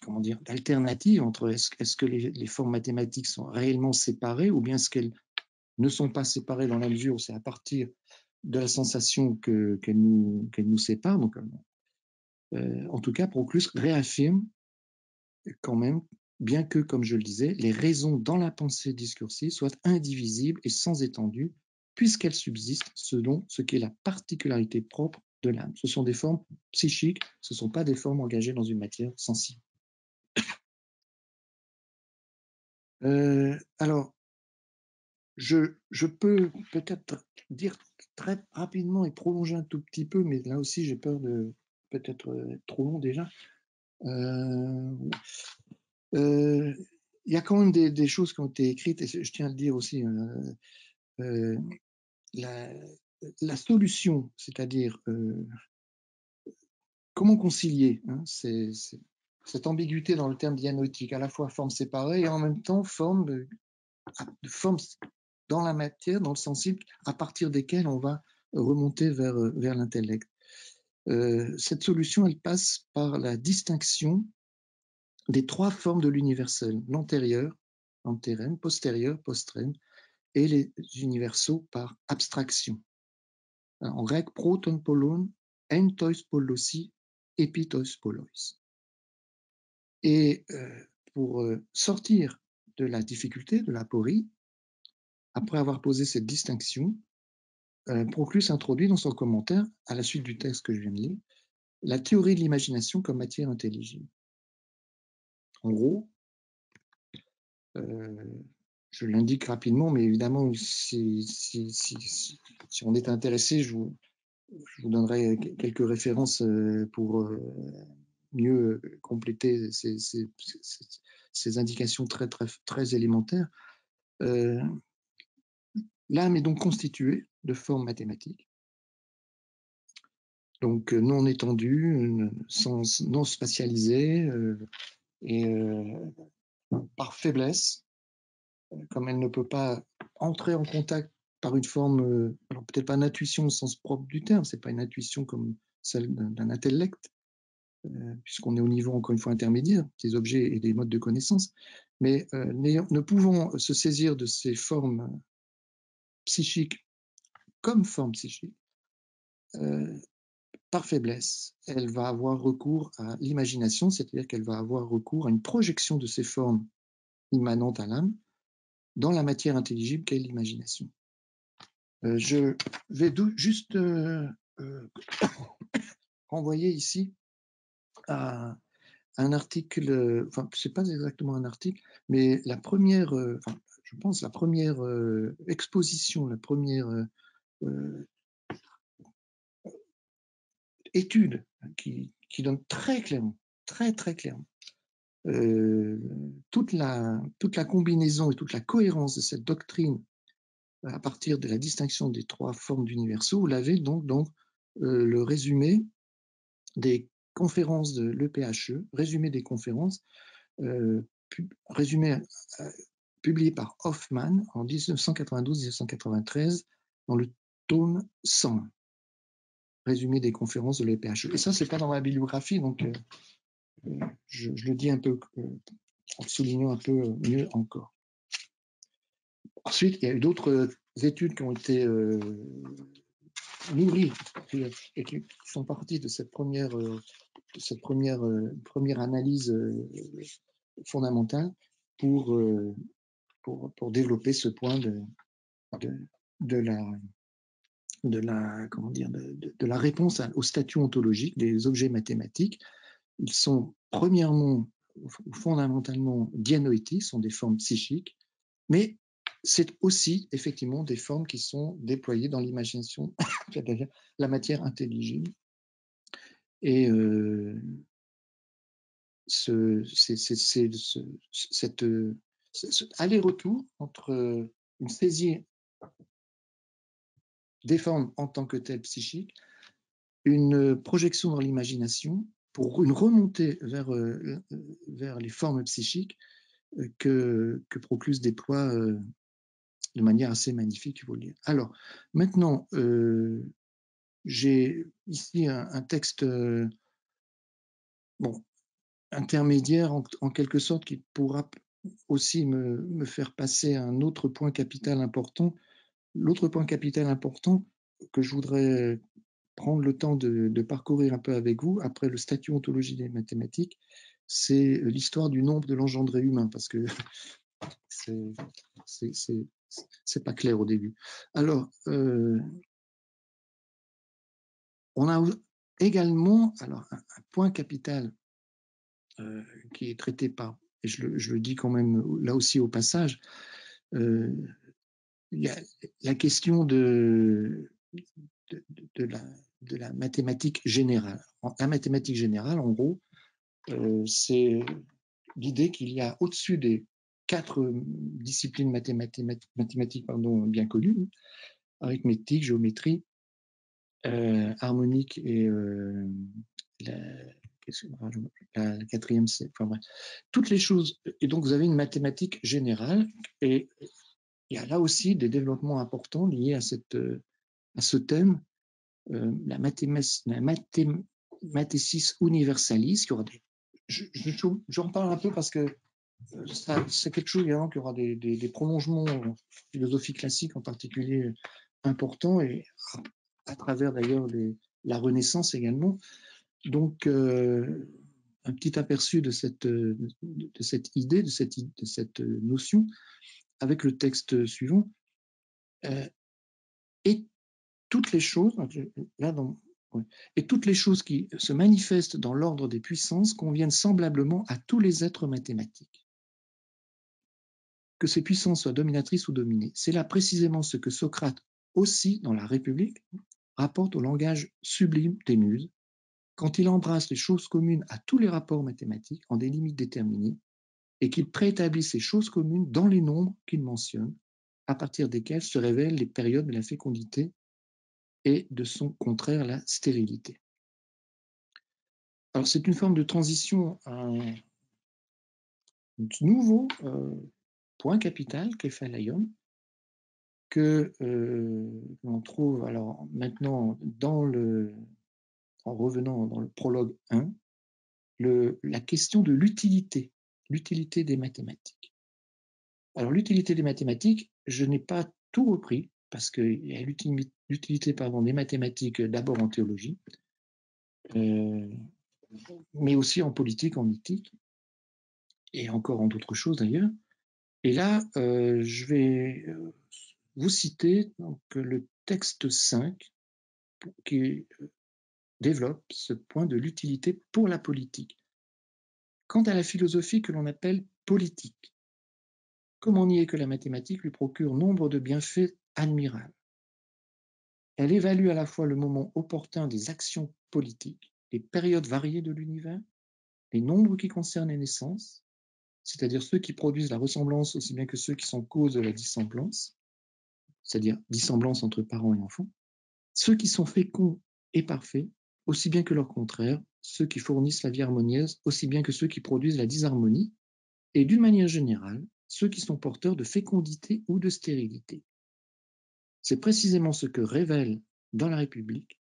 comment dire, d'alternative entre est-ce que les formes mathématiques sont réellement séparées ou bien est-ce qu'elles ne sont pas séparées dans la mesure où c'est à partir de la sensation qu'elles nous séparent. Donc, en tout cas, Proclus réaffirme quand même, bien que, comme je le disais, les raisons dans la pensée discursive soient indivisibles et sans étendue, puisqu'elles subsistent selon ce qui est la particularité propre de l'âme. Ce sont des formes psychiques, ce ne sont pas des formes engagées dans une matière sensible. Alors, je peux peut-être dire très rapidement et prolonger un tout petit peu, mais là aussi j'ai peur de peut-être être trop long déjà. Il y a quand même des choses qui ont été écrites, et je tiens à le dire aussi, la solution, c'est-à-dire comment concilier cette ambiguïté dans le terme dianoïtique, à la fois forme séparée et en même temps forme dans la matière, dans le sensible, à partir desquelles on va remonter vers l'intellect. Cette solution, elle passe par la distinction des trois formes de l'universel, l'antérieur, antérem, postérieur, postrem, et les universaux par abstraction. En grec, proton polon, en tois polosi, epi tois polois. Et pour sortir de la difficulté, de l'aporie, après avoir posé cette distinction, Proclus introduit dans son commentaire, à la suite du texte que je viens de lire, la théorie de l'imagination comme matière intelligible. En gros, je l'indique rapidement, mais évidemment, si on est intéressé, je vous donnerai quelques références pour mieux compléter ces indications très élémentaires. L'âme est donc constituée de formes mathématiques, donc non étendues, non spatialisées, et par faiblesse, comme elle ne peut pas entrer en contact par une forme, alors peut-être pas une intuition au sens propre du terme, c'est pas une intuition comme celle d'un intellect, puisqu'on est au niveau, encore une fois, intermédiaire des objets et des modes de connaissance, mais ne pouvant se saisir de ces formes psychiques comme formes psychiques, par faiblesse, elle va avoir recours à l'imagination, c'est-à-dire qu'elle va avoir recours à une projection de ces formes immanentes à l'âme dans la matière intelligible qu'est l'imagination. Je vais juste renvoyer ici à un article, enfin, c'est pas exactement un article, mais la première, je pense, la première exposition, la première étude qui donne très clairement, très clairement, toute la combinaison et toute la cohérence de cette doctrine à partir de la distinction des trois formes d'universaux. Vous l'avez donc dans le résumé des conférences de l'EPHE, résumé des conférences, publié par Hoffman en 1992-1993 dans le tome 100, résumé des conférences de l'EPHE. Et ça, c'est pas dans ma bibliographie, donc je le dis un peu en soulignant un peu mieux encore. Ensuite, il y a eu d'autres études qui ont été nourries et qui sont parties de cette première analyse fondamentale pour développer ce point de la réponse au statut ontologique des objets mathématiques. Ils sont premièrement, fondamentalement dianoïtiques, sont des formes psychiques, mais c'est aussi effectivement des formes qui sont déployées dans l'imagination, c'est-à-dire la matière intelligible. Et cet aller-retour entre une saisie des formes en tant que telles psychiques, une projection dans l'imagination pour une remontée vers les formes psychiques que Proclus déploie de manière assez magnifique, il faut le dire. Alors, maintenant, j'ai ici un texte intermédiaire en quelque sorte qui pourra aussi me faire passer à un autre point capital important. L'autre point capital important que je voudrais prendre le temps de parcourir un peu avec vous, après le statut ontologie des mathématiques, c'est l'histoire du nombre de l'engendré humain, parce que c'est pas clair au début. Alors, on a également un point capital qui est traité par, et je le dis quand même là aussi au passage, il y a la question de la mathématique générale. La mathématique générale, en gros, c'est l'idée qu'il y a au-dessus des 4 disciplines mathématiques bien connues, arithmétique, géométrie, harmonique et la quatrième, c'est, enfin bref, toutes les choses. Et donc, vous avez une mathématique générale, et il y a là aussi des développements importants liés à ce thème, la mathésis universalis, qui aura j'en parle un peu parce que c'est quelque chose évidemment qui aura des prolongements philosophiques classiques en particulier importants, et à travers d'ailleurs la Renaissance également. Donc, un petit aperçu de cette idée, de cette notion, avec le texte suivant. Et toutes les choses, et toutes les choses qui se manifestent dans l'ordre des puissances conviennent semblablement à tous les êtres mathématiques. Que ces puissances soient dominatrices ou dominées. C'est là précisément ce que Socrate, aussi dans la République, rapporte au langage sublime des muses, quand il embrasse les choses communes à tous les rapports mathématiques en des limites déterminées, et qu'il préétablit ces choses communes dans les nombres qu'il mentionne, à partir desquels se révèlent les périodes de la fécondité et de son contraire, la stérilité. Alors, c'est une forme de transition à un nouveau point capital qu'est fait Lyon, que l'on trouve alors maintenant en revenant dans le prologue 1, la question de l'utilité des mathématiques. Alors, l'utilité des mathématiques, je n'ai pas tout repris, parce qu'il y a l'utilité des mathématiques d'abord en théologie, mais aussi en politique, en éthique, et encore en d'autres choses d'ailleurs. Et là, je vais vous citer donc, le texte 5 qui développe ce point de l'utilité pour la politique. Quant à la philosophie que l'on appelle politique, comment nier que la mathématique lui procure nombre de bienfaits admirables? Elle évalue à la fois le moment opportun des actions politiques, les périodes variées de l'univers, les nombres qui concernent les naissances, c'est-à-dire ceux qui produisent la ressemblance aussi bien que ceux qui sont cause de la dissemblance, c'est-à-dire dissemblance entre parents et enfants, ceux qui sont féconds et parfaits, aussi bien que leur contraire, ceux qui fournissent la vie harmonieuse, aussi bien que ceux qui produisent la disharmonie, et d'une manière générale, ceux qui sont porteurs de fécondité ou de stérilité. C'est précisément ce que révèle dans la République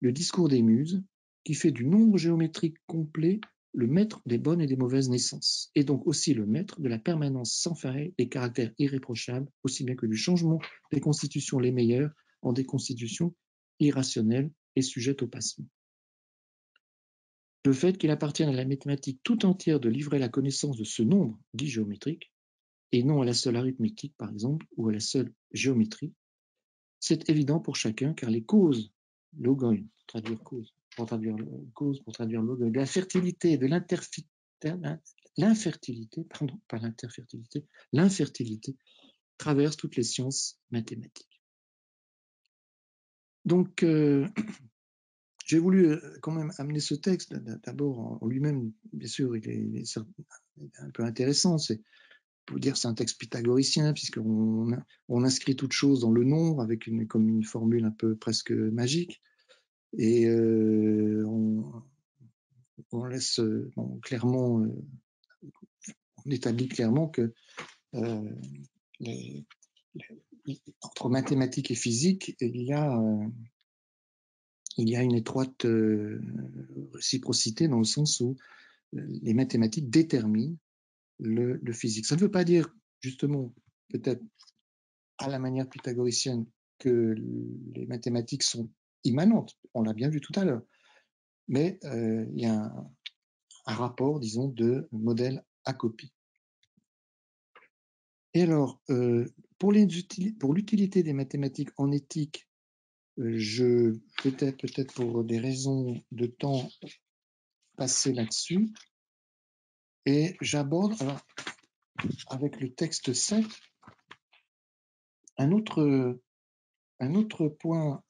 le discours des muses, qui fait du nombre géométrique complet le maître des bonnes et des mauvaises naissances, et donc aussi le maître de la permanence sans fin des caractères irréprochables, aussi bien que du changement des constitutions les meilleures en des constitutions irrationnelles et sujettes au passement. Le fait qu'il appartienne à la mathématique tout entière de livrer la connaissance de ce nombre dit géométrique, et non à la seule arithmétique par exemple, ou à la seule géométrie, c'est évident pour chacun, car les causes, logoi, pour traduire logoi, de la fertilité et de l'infertilité traversent toutes les sciences mathématiques. Donc, j'ai voulu quand même amener ce texte, d'abord en lui-même, bien sûr, il est un peu intéressant, c'est pour dire c'est un texte pythagoricien, puisqu'on inscrit toute chose dans le nombre, avec comme une formule un peu presque magique, et on laisse clairement, on établit clairement que entre mathématiques et physique, il y a une étroite réciprocité, dans le sens où les mathématiques déterminent le physique. Ça ne veut pas dire, justement, peut-être à la manière pythagoricienne, que les mathématiques sont immanentes, on l'a bien vu tout à l'heure, mais il y a un rapport, disons, de modèle à copie. Et alors, pour l'utilité des mathématiques en éthique, je vais peut-être pour des raisons de temps passer là-dessus, et j'aborde, alors, avec le texte 7, un autre point,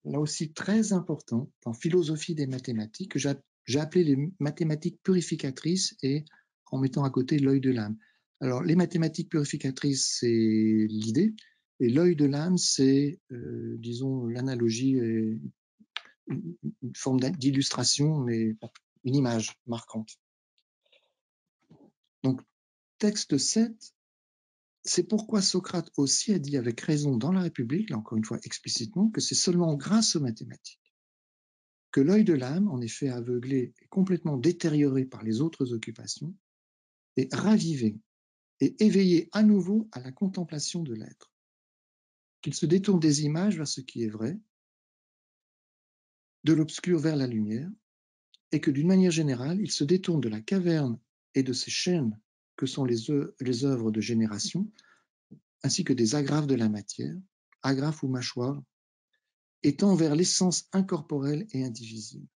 là aussi très important, en philosophie des mathématiques, que j'ai appelé les mathématiques purificatrices, et en mettant à côté l'œil de l'âme. Alors, les mathématiques purificatrices, c'est l'idée, et l'œil de l'âme, c'est, disons, l'analogie, une forme d'illustration, mais une image marquante. Donc, texte 7, c'est pourquoi Socrate aussi a dit avec raison dans la République, là encore une fois explicitement, que c'est seulement grâce aux mathématiques que l'œil de l'âme, en effet aveuglé et complètement détérioré par les autres occupations, est ravivé et éveillé à nouveau à la contemplation de l'être, qu'il se détourne des images vers ce qui est vrai, de l'obscur vers la lumière, et que d'une manière générale, il se détourne de la caverne et de ses chaînes que sont les œuvres de génération, ainsi que des agrafes de la matière, agrafes ou mâchoires, étant vers l'essence incorporelle et indivisible.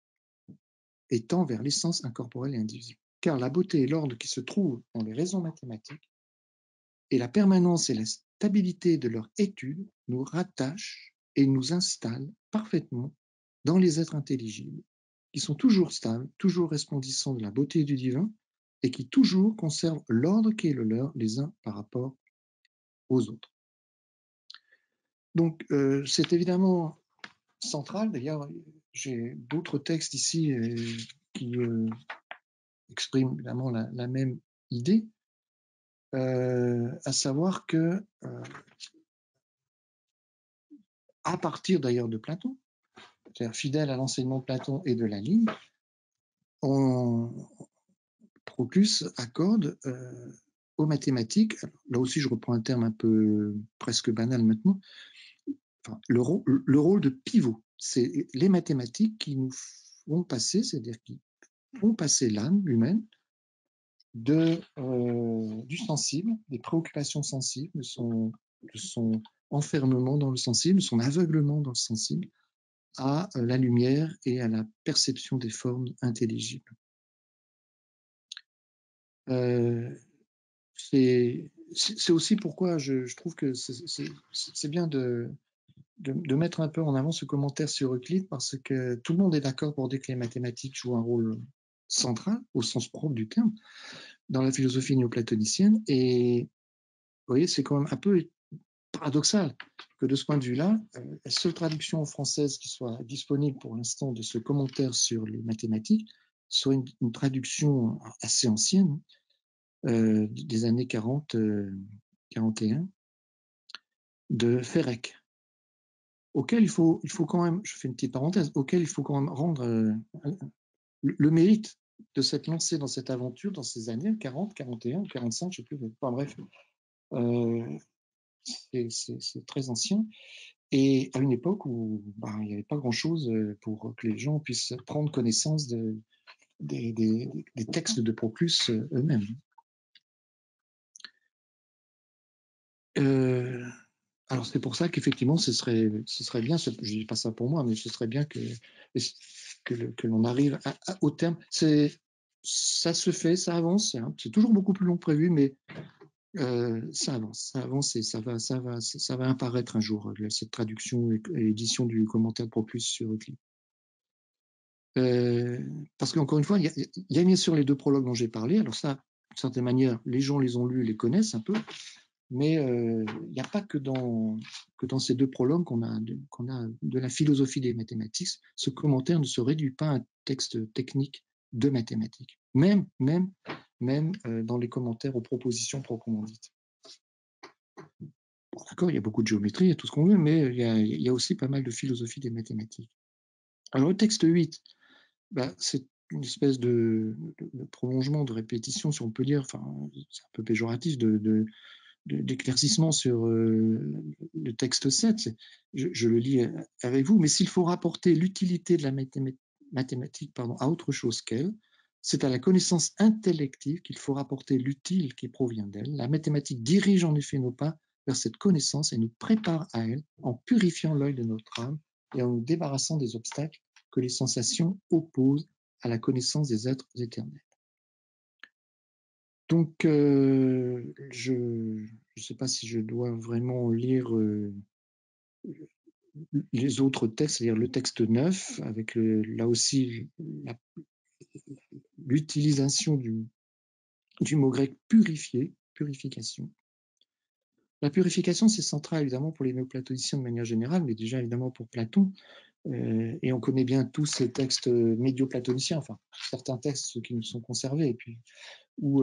Étant vers l'essence incorporelle et indivisible. Car la beauté et l'ordre qui se trouvent dans les raisons mathématiques et la permanence et la stabilité de leur étude nous rattachent et nous installent parfaitement dans les êtres intelligibles, qui sont toujours stables, toujours resplendissants de la beauté du divin et qui toujours conservent l'ordre qui est le leur les uns par rapport aux autres. Donc, c'est évidemment central. D'ailleurs, j'ai d'autres textes ici qui expriment évidemment la même idée, à savoir que, à partir d'ailleurs de Platon, c'est-à-dire fidèle à l'enseignement de Platon et de la ligne, Proclus accorde aux mathématiques, là aussi je reprends un terme un peu presque banal maintenant, enfin, le rôle de pivot. C'est les mathématiques qui nous font passer, c'est-à-dire qui font passer l'âme humaine du sensible, des préoccupations sensibles, de son enfermement dans le sensible, de son aveuglement dans le sensible, à la lumière et à la perception des formes intelligibles. C'est aussi pourquoi je trouve que c'est bien de mettre un peu en avant ce commentaire sur Euclide, parce que tout le monde est d'accord pour dire que les mathématiques jouent un rôle central, au sens propre du terme, dans la philosophie néoplatonicienne. Et vous voyez, c'est quand même un peu paradoxal que de ce point de vue-là, la seule traduction française qui soit disponible pour l'instant de ce commentaire sur les mathématiques soit une traduction assez ancienne, des années 41, de Ferrec, auquel il faut quand même, je fais une petite parenthèse, auquel il faut quand même rendre le mérite de s'être lancé dans cette aventure dans ces années 40, 41, 45, je ne sais plus, enfin bref, c'est très ancien, et à une époque où il n'y avait pas grand-chose pour que les gens puissent prendre connaissance des textes de Proclus eux-mêmes. Alors c'est pour ça qu'effectivement ce serait bien, je dis pas ça pour moi, mais ce serait bien que l'on arrive au terme. Ça se fait, ça avance, hein. C'est toujours beaucoup plus long que prévu, mais ça avance et ça va apparaître un jour, cette traduction et édition du commentaire de Proclus sur Euclide. Parce qu'encore une fois, il y a bien sûr les deux prologues dont j'ai parlé. Alors ça, d'une certaine manière, les gens les ont lus, les connaissent un peu, mais il n'y a pas que dans ces deux prologues qu'on a de la philosophie des mathématiques. Ce commentaire ne se réduit pas à un texte technique de mathématiques, même dans les commentaires aux propositions proprement dites. Bon, d'accord, il y a beaucoup de géométrie, il y a tout ce qu'on veut, mais il y a aussi pas mal de philosophie des mathématiques. Alors le texte 8, c'est une espèce de prolongement, de répétition, si on peut dire, enfin, c'est un peu péjoratif, d'éclaircissement sur le texte 7. Je le lis avec vous, mais s'il faut rapporter l'utilité de la mathématique à autre chose qu'elle, c'est à la connaissance intellective qu'il faut rapporter l'utile qui provient d'elle. La mathématique dirige en effet nos pas vers cette connaissance et nous prépare à elle en purifiant l'œil de notre âme et en nous débarrassant des obstacles que les sensations opposent à la connaissance des êtres éternels. Donc, je ne sais pas si je dois vraiment lire les autres textes, c'est-à-dire le texte 9, avec là aussi l'utilisation du mot grec purifier purification. La purification, c'est central évidemment pour les néoplatoniciens de manière générale, mais déjà évidemment pour Platon. Et on connaît bien tous ces textes médio-platoniciens, enfin certains textes qui nous sont conservés, et puis où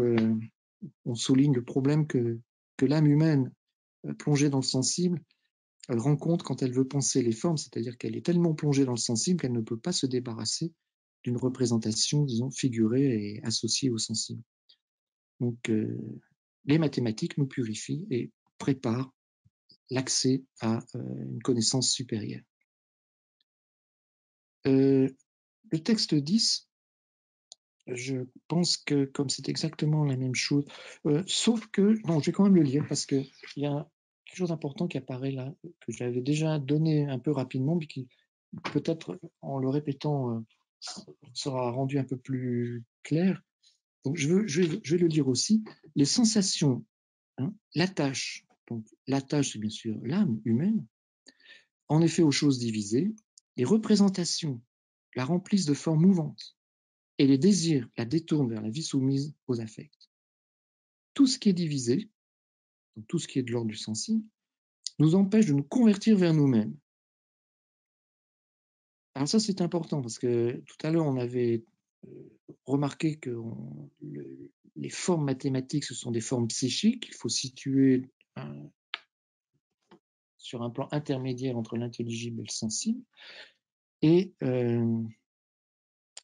on souligne le problème que l'âme humaine, plongée dans le sensible, elle rencontre quand elle veut penser les formes, c'est-à-dire qu'elle est tellement plongée dans le sensible qu'elle ne peut pas se débarrasser d'une représentation, disons, figurée et associée au sensible. Donc, les mathématiques nous purifient et préparent l'accès à une connaissance supérieure. Le texte 10, je pense que comme c'est exactement la même chose, sauf que, non, je vais quand même le lire parce qu'il y a quelque chose d'important qui apparaît là, que j'avais déjà donné un peu rapidement, mais qui peut-être en le répétant sera rendu un peu plus clair. Donc je vais le lire aussi. Les sensations, hein, l'attache, donc l'attache c'est bien sûr l'âme humaine, en effet aux choses divisées, les représentations la remplissent de formes mouvantes, et les désirs la détournent vers la vie soumise aux affects. Tout ce qui est divisé, donc tout ce qui est de l'ordre du sensible, nous empêche de nous convertir vers nous-mêmes. Alors ça, c'est important, parce que tout à l'heure, on avait remarqué que les formes mathématiques, ce sont des formes psychiques. Il faut situer sur un plan intermédiaire entre l'intelligible et le sensible. Et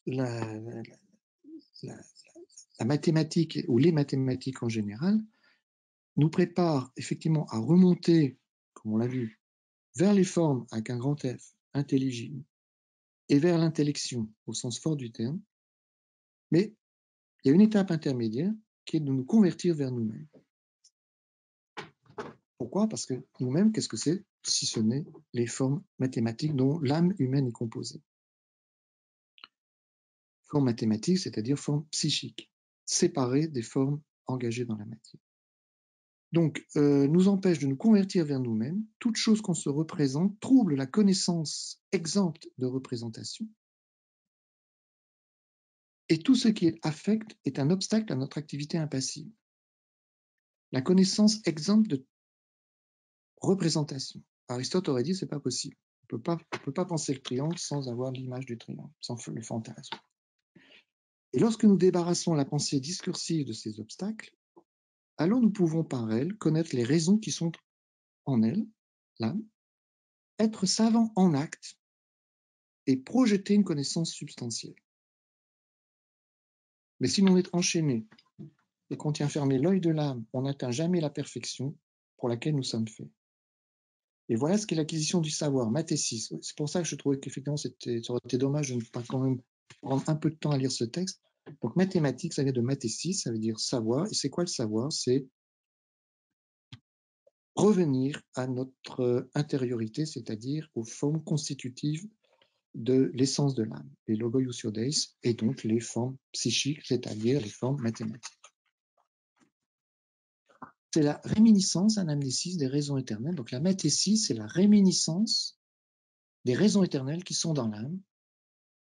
la mathématique, ou les mathématiques en général, nous préparent effectivement à remonter, comme on l'a vu, vers les formes avec un grand F, intelligibles, et vers l'intellection au sens fort du terme. Mais il y a une étape intermédiaire qui est de nous convertir vers nous-mêmes. Pourquoi? Parce que nous-mêmes, qu'est-ce que c'est si ce n'est les formes mathématiques dont l'âme humaine est composée? Formes mathématiques, c'est-à-dire formes psychiques, séparées des formes engagées dans la matière. Donc, nous empêche de nous convertir vers nous-mêmes. Toute chose qu'on se représente trouble la connaissance exempte de représentation. Et tout ce qui est affect est un obstacle à notre activité impassible. La connaissance exempte de représentation. Aristote aurait dit c'est pas possible. On peut pas penser le triangle sans avoir l'image du triangle, sans le fantasme. Et lorsque nous débarrassons la pensée discursive de ces obstacles, alors nous pouvons par elle connaître les raisons qui sont en elle, l'âme, être savant en acte et projeter une connaissance substantielle. Mais si l'on est enchaîné et qu'on tient fermé l'œil de l'âme, on n'atteint jamais la perfection pour laquelle nous sommes faits. Et voilà ce qu'est l'acquisition du savoir, mathésis. C'est pour ça que je trouvais qu'effectivement, ça aurait été dommage de ne pas quand même prendre un peu de temps à lire ce texte. Donc, mathématiques, ça vient de mathésis, ça veut dire savoir. Et c'est quoi le savoir? C'est revenir à notre intériorité, c'est-à-dire aux formes constitutives de l'essence de l'âme, les logoiousiodeis, et donc les formes psychiques, c'est-à-dire les formes mathématiques. C'est la réminiscence, anamnésis des raisons éternelles. Donc la mathésis, c'est la réminiscence des raisons éternelles qui sont dans l'âme,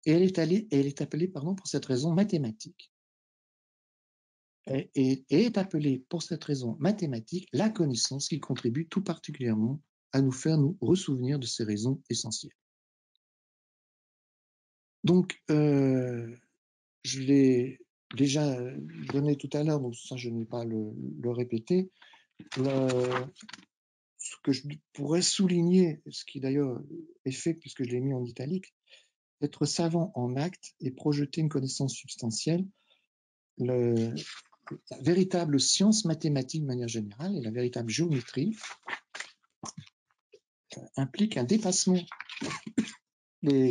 et elle est appelée pour cette raison mathématique. Et est appelée pour cette raison mathématique la connaissance qui contribue tout particulièrement à nous faire nous ressouvenir de ces raisons essentielles. Donc, je l'ai déjà donné tout à l'heure, donc ça je ne vais pas le répéter. Ce que je pourrais souligner, ce qui d'ailleurs est fait puisque je l'ai mis en italique, être savant en acte et projeter une connaissance substantielle, la véritable science mathématique de manière générale et la véritable géométrie implique un dépassement des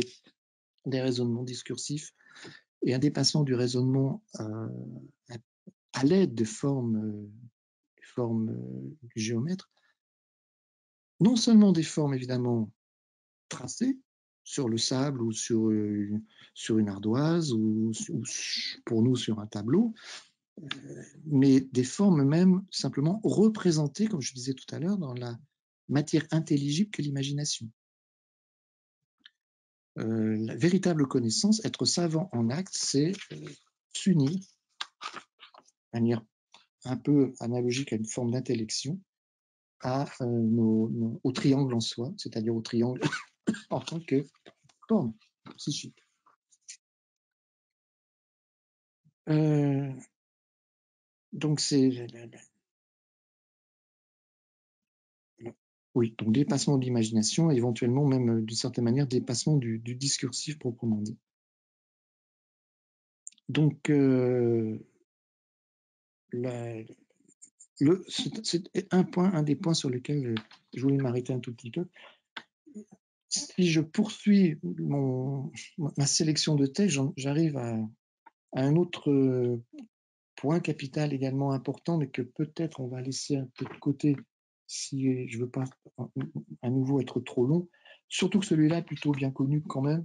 raisonnements discursifs et un dépassement du raisonnement à l'aide des formes du géomètre, non seulement des formes évidemment tracées sur le sable ou sur une ardoise ou pour nous sur un tableau, mais des formes même simplement représentées, comme je disais tout à l'heure, dans la matière intelligible que l'imagination. La véritable connaissance, être savant en acte, c'est s'unir de manière un peu analogique à une forme d'intellection, au triangle en soi, c'est-à-dire au triangle en tant que forme psychique. Donc c'est oui, donc dépassement de l'imagination, éventuellement même d'une certaine manière dépassement du discursif proprement dit. Donc c'est un des points sur lesquels je voulais m'arrêter un tout petit peu. Si je poursuis ma sélection de textes, j'arrive à un autre point capital également important, mais que peut-être on va laisser un peu de côté si je ne veux pas à nouveau être trop long, surtout que celui-là est plutôt bien connu quand même.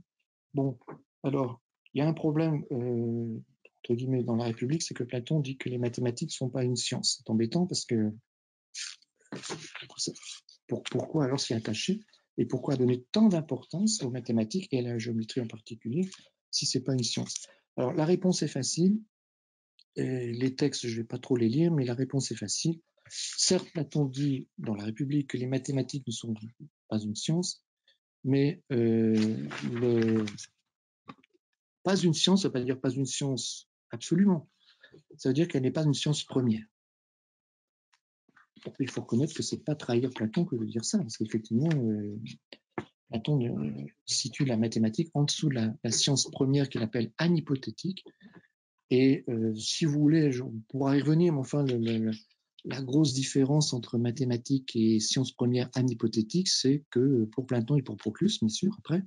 Bon, alors, il y a un problème, entre guillemets, dans la République, c'est que Platon dit que les mathématiques ne sont pas une science. C'est embêtant parce que pourquoi alors s'y attacher et pourquoi donner tant d'importance aux mathématiques et à la géométrie en particulier si ce n'est pas une science? Alors, la réponse est facile. Et les textes, je ne vais pas trop les lire, mais la réponse est facile. Certes, Platon dit dans la République que les mathématiques ne sont pas une science, mais pas une science, ça ne veut pas dire pas une science absolument. Ça veut dire qu'elle n'est pas une science première. Il faut reconnaître que ce n'est pas trahir Platon que de dire ça, parce qu'effectivement, Platon situe la mathématique en dessous de la science première qu'il appelle anhypothétique. Et si vous voulez, on pourra y revenir, mais enfin, la grosse différence entre mathématiques et sciences premières anhypothétiques, c'est que pour Platon et pour Proclus, bien sûr, après,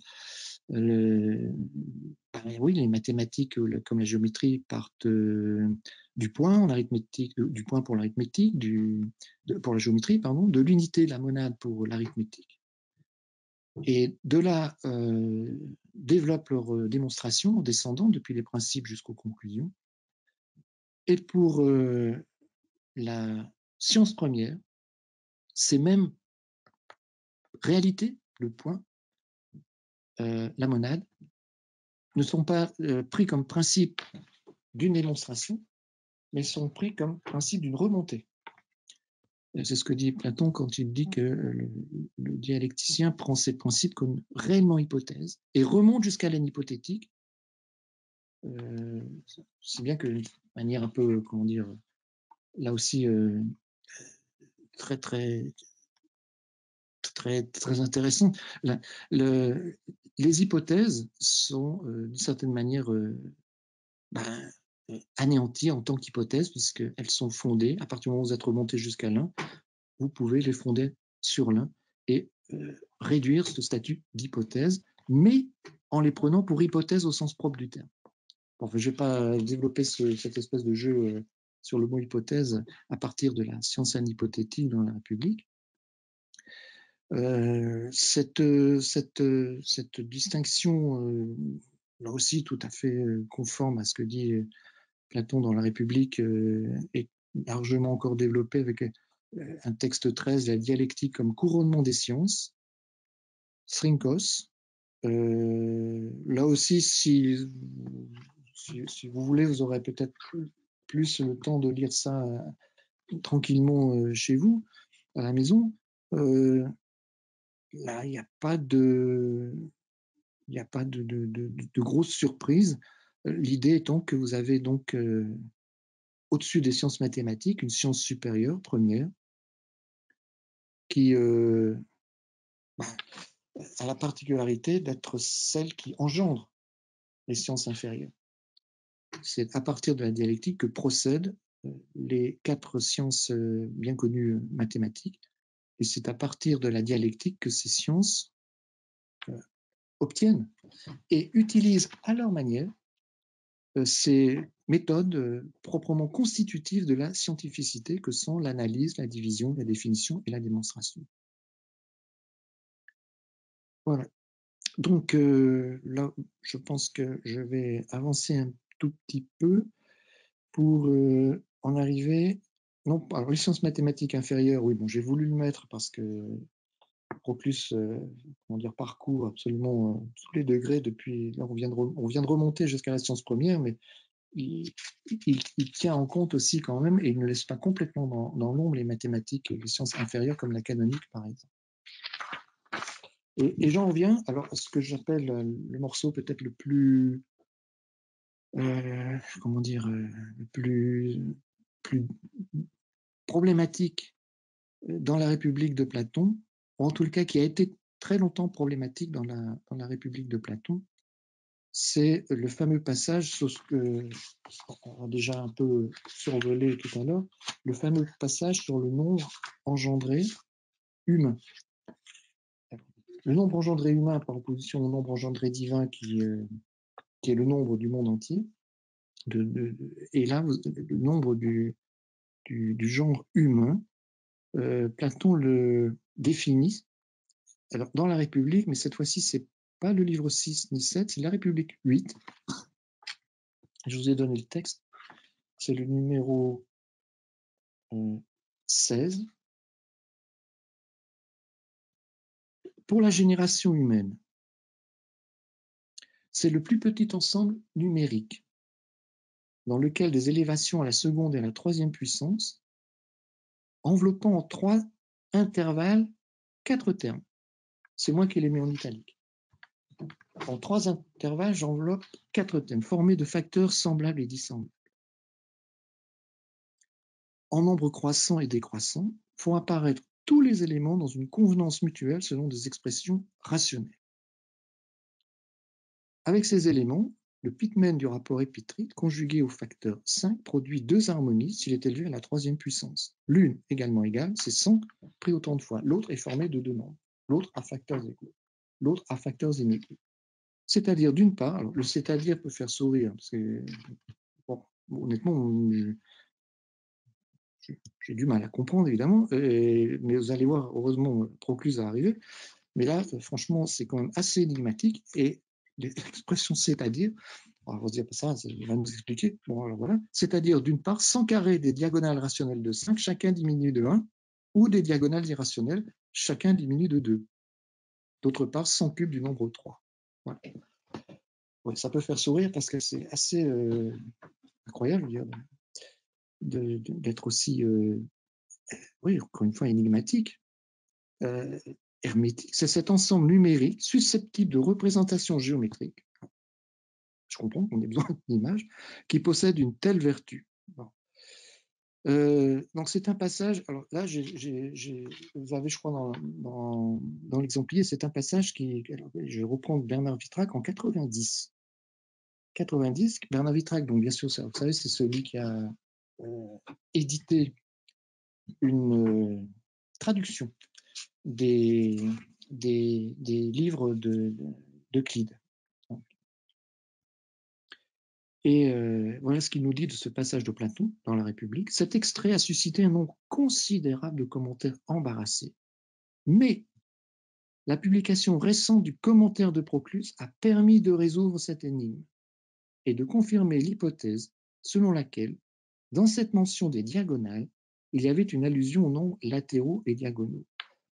oui, les mathématiques comme la géométrie partent du point en arithmétique, du point pour l'arithmétique, pour la géométrie, pardon, de l'unité de la monade pour l'arithmétique. Et de là développent leur démonstration en descendant depuis les principes jusqu'aux conclusions. Et pour la science première, ces mêmes réalités, le point, la monade, ne sont pas pris comme principe d'une démonstration, mais sont pris comme principe d'une remontée. C'est ce que dit Platon quand il dit que le dialecticien prend ces principes comme réellement hypothèses et remonte jusqu'à l'hypothétique, si bien que de manière un peu, comment dire, là aussi très intéressante. Les hypothèses sont d'une certaine manière anéanties en tant qu'hypothèses, puisqu'elles sont fondées. À partir du moment où vous êtes remonté jusqu'à l'un, vous pouvez les fonder sur l'un et réduire ce statut d'hypothèse, mais en les prenant pour hypothèse au sens propre du terme. Enfin, je ne vais pas développer cette espèce de jeu sur le mot hypothèse à partir de la science anhypothétique dans la République. Cette distinction, là aussi tout à fait conforme à ce que dit Platon dans la République, est largement encore développée avec un texte 13, la dialectique comme couronnement des sciences, Srinkos. Là aussi, si vous voulez, vous aurez peut-être plus le temps de lire ça tranquillement chez vous, à la maison. Là, il n'y a pas de grosse surprise. L'idée étant que vous avez donc au-dessus des sciences mathématiques une science supérieure, première, qui a la particularité d'être celle qui engendre les sciences inférieures. C'est à partir de la dialectique que procèdent les 4 sciences bien connues mathématiques, et c'est à partir de la dialectique que ces sciences obtiennent et utilisent à leur manière ces méthodes proprement constitutives de la scientificité que sont l'analyse, la division, la définition et la démonstration. Voilà. Donc là, je pense que je vais avancer un tout petit peu pour en arriver. Non, alors les sciences mathématiques inférieures, oui, bon, j'ai voulu le mettre parce que Proclus, comment dire, parcourt absolument tous les degrés depuis. Là, on vient de remonter jusqu'à la science première, mais il tient en compte aussi quand même, et il ne laisse pas complètement dans l'ombre les mathématiques et les sciences inférieures comme la canonique, par exemple. Et j'en reviens alors à ce que j'appelle le morceau peut-être le plus, comment dire, le plus problématique dans la République de Platon, ou en tout cas qui a été très longtemps problématique dans la République de Platon, c'est le fameux passage sur ce que on a déjà un peu survolé tout à l'heure, le fameux passage sur le nombre engendré humain. Le nombre engendré humain par opposition au nombre engendré divin qui est le nombre du monde entier, et là, le nombre du genre humain, Platon le définit alors, dans la République, mais cette fois-ci, c'est pas le livre 6 ni 7, c'est la République 8. Je vous ai donné le texte. C'est le numéro 16. Pour la génération humaine, c'est le plus petit ensemble numérique dans lequel des élévations à la seconde et à la troisième puissance, enveloppant en 3 intervalles 4 termes. C'est moi qui les mets en italique. En 3 intervalles, j'enveloppe 4 termes, formés de facteurs semblables et dissemblables. En nombre croissant et décroissant, font apparaître tous les éléments dans une convenance mutuelle selon des expressions rationnelles. Avec ces éléments, le pitmen du rapport épitrique conjugué au facteur 5 produit 2 harmonies s'il est élevé à la troisième puissance. L'une également égale, c'est 100 pris autant de fois. L'autre est formé de 2 nombres. L'autre à facteurs égaux. L'autre à facteurs inégaux. C'est-à-dire, d'une part, alors le c'est-à-dire peut faire sourire, parce que, bon, honnêtement, j'ai du mal à comprendre, évidemment, mais vous allez voir, heureusement, Proclus a arrivé. Mais là, franchement, c'est quand même assez énigmatique. Et l'expression c'est-à-dire, on va se dire, ça, il va nous expliquer. Bon, alors voilà. C'est-à-dire, d'une part, 100 carrés des diagonales rationnelles de 5, chacun diminue de 1, ou des diagonales irrationnelles, chacun diminue de 2. D'autre part, 100 cubes du nombre 3. Voilà. Ouais, ça peut faire sourire parce que c'est assez incroyable, je veux dire, d'être aussi, oui, encore une fois, énigmatique. Hermétique, c'est cet ensemble numérique susceptible de représentation géométrique, je comprends qu'on ait besoin d'images, qui possède une telle vertu. Bon. Donc c'est un passage, alors là, vous avez, je crois, dans l'exemplier, c'est un passage qui, alors, je reprends Bernard Vitrac en 90. 90, Bernard Vitrac, donc bien sûr, ça, vous savez, c'est celui qui a édité une traduction des livres d'Euclide. Et voilà ce qu'il nous dit de ce passage de Platon dans la République. Cet extrait a suscité un nombre considérable de commentaires embarrassés. Mais la publication récente du commentaire de Proclus a permis de résoudre cette énigme et de confirmer l'hypothèse selon laquelle, dans cette mention des diagonales, il y avait une allusion aux nombres latéraux et diagonaux.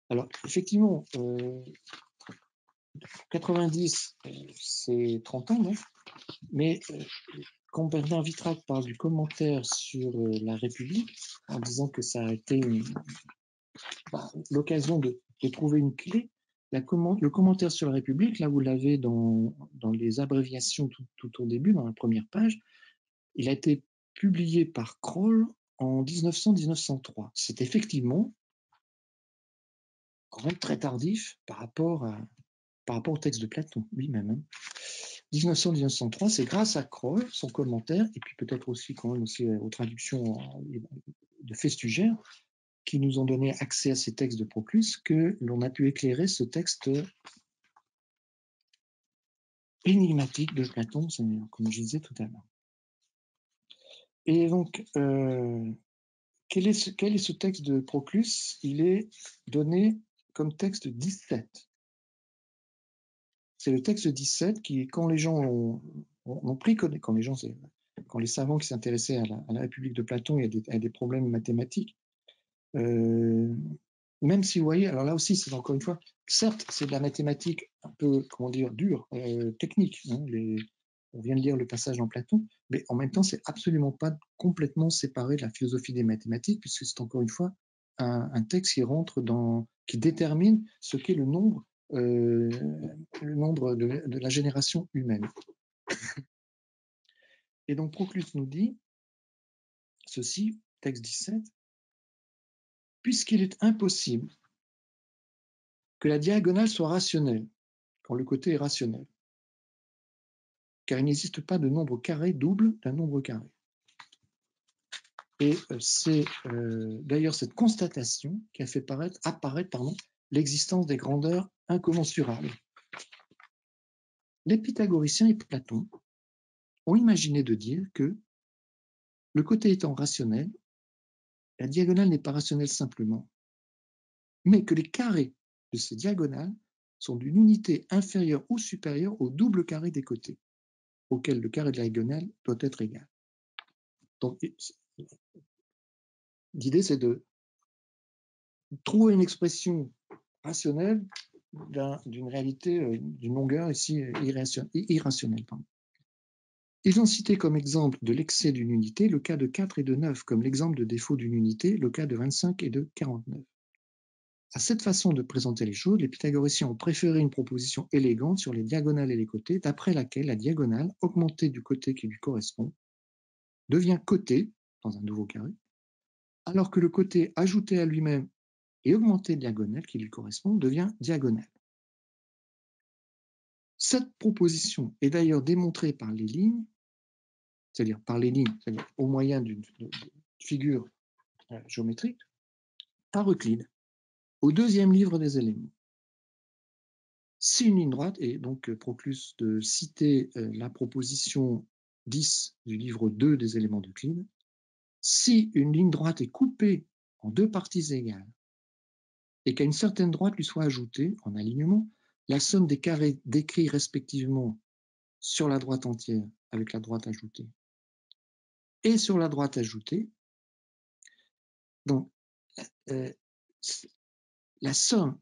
Alors, effectivement, 90, c'est 30 ans, non? Mais quand Bernard Vitrac parle du commentaire sur la République, en disant que ça a été l'occasion de trouver une clé, le commentaire sur la République, là vous l'avez dans les abréviations tout au début, dans la première page, il a été publié par Kroll en 1900-1903. C'est effectivement quand même très tardif par rapport au texte de Platon lui-même. Hein. 1900-1903, c'est grâce à Kroll, son commentaire, et puis peut-être aussi quand même aussi aux traductions de Festugère, qui nous ont donné accès à ces textes de Proclus, que l'on a pu éclairer ce texte énigmatique de Platon, comme je disais tout à l'heure. Et donc, quel est ce texte de Proclus? Il est donné comme texte 17. C'est le texte 17 qui, quand les gens ont pris connaissance, quand les savants qui s'intéressaient à la République de Platon et à des problèmes mathématiques, même si vous voyez, alors là aussi, c'est encore une fois, certes, c'est de la mathématique un peu, comment dire, dure, technique. Hein, on vient de lire le passage dans Platon, mais en même temps, c'est absolument pas complètement séparé de la philosophie des mathématiques, puisque c'est encore une fois un texte qui détermine ce qu'est le nombre de la génération humaine. Et donc Proclus nous dit ceci, texte 17, puisqu'il est impossible que la diagonale soit rationnelle, quand le côté est rationnel, car il n'existe pas de nombre carré double d'un nombre carré. Et c'est d'ailleurs cette constatation qui a fait apparaître l'existence des grandeurs incommensurables. Les pythagoriciens et Platon ont imaginé de dire que, le côté étant rationnel, la diagonale n'est pas rationnelle simplement, mais que les carrés de ces diagonales sont d'une unité inférieure ou supérieure au double carré des côtés, auquel le carré de la diagonale doit être égal. Donc, l'idée, c'est de trouver une expression rationnelle d'une réalité, d'une longueur ici irrationnelle. Ils ont cité comme exemple de l'excès d'une unité le cas de 4 et de 9, comme l'exemple de défaut d'une unité, le cas de 25 et de 49. À cette façon de présenter les choses, les pythagoriciens ont préféré une proposition élégante sur les diagonales et les côtés, d'après laquelle la diagonale, augmentée du côté qui lui correspond, devient côté, dans un nouveau carré, alors que le côté ajouté à lui-même et augmenté de diagonale qui lui correspond devient diagonale. Cette proposition est d'ailleurs démontrée par les lignes, c'est-à-dire au moyen d'une figure géométrique, par Euclide, au deuxième livre des éléments. Si une ligne droite, et donc Proclus de citer la proposition 10 du livre 2 des éléments d'Euclide, si une ligne droite est coupée en deux parties égales et qu'à une certaine droite lui soit ajoutée, en alignement, la somme des carrés décrits respectivement sur la droite entière avec la droite ajoutée et sur la droite ajoutée, donc la somme,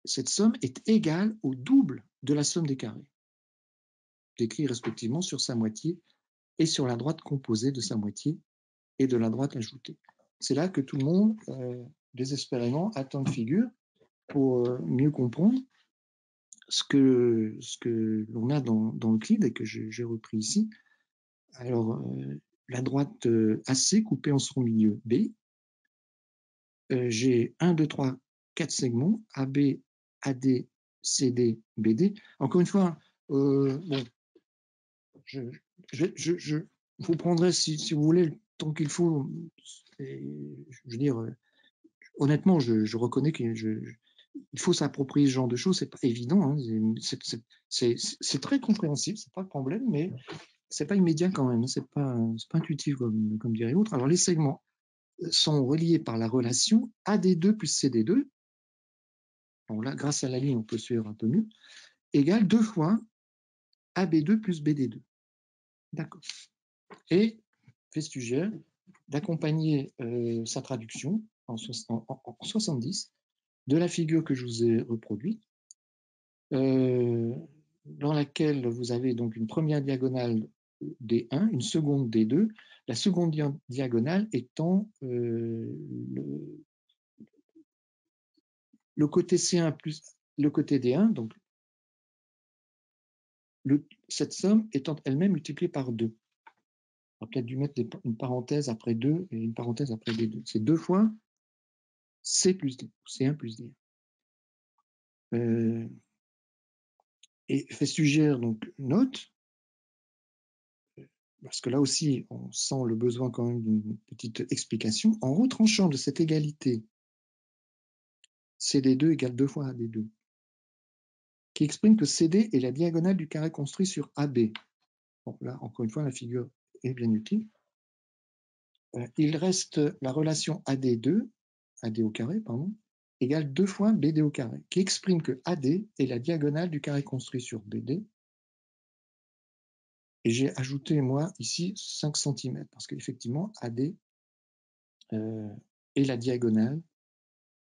cette somme est égale au double de la somme des carrés, décrits respectivement sur sa moitié et sur la droite composée de sa moitié et de la droite ajoutée. C'est là que tout le monde, désespérément, attend une figure pour mieux comprendre ce que l'on a dans Euclide et que j'ai repris ici. Alors, la droite AC coupée en son milieu B, j'ai 1, 2, 3, 4 segments, AB, AD, CD, BD. Encore une fois, bon, je vous prendrai, si vous voulez, le temps qu'il faut. Et, je veux dire, honnêtement, je reconnais qu'il faut s'approprier ce genre de choses, c'est pas évident, hein, c'est très compréhensible, c'est pas le problème, mais c'est pas immédiat quand même, c'est pas intuitif comme dirait l'autre. Alors les segments sont reliés par la relation AD2 plus CD2. Bon, là, grâce à la ligne, on peut suivre un peu mieux, égale 2 fois AB2 plus BD2. D'accord. Et Festugière d'accompagner sa traduction en 70 de la figure que je vous ai reproduite, dans laquelle vous avez donc une première diagonale D1, une seconde D2, la seconde diagonale étant le côté C1 plus le côté D1, donc cette somme étant elle-même multipliée par 2. On va peut-être dû mettre une parenthèse après 2 et une parenthèse après D2. C'est 2 fois C plus D, C1 plus D1. Et Festugière donc note, parce que là aussi on sent le besoin quand même d'une petite explication, en retranchant de cette égalité CD2 égale 2 fois AD2, qui exprime que CD est la diagonale du carré construit sur AB. Bon, là, encore une fois, la figure est bien utile. Il reste la relation AD2, AD au carré, pardon, égale 2 fois BD au carré, qui exprime que AD est la diagonale du carré construit sur BD. Et j'ai ajouté, moi, ici, 5 cm, parce qu'effectivement, AD est la diagonale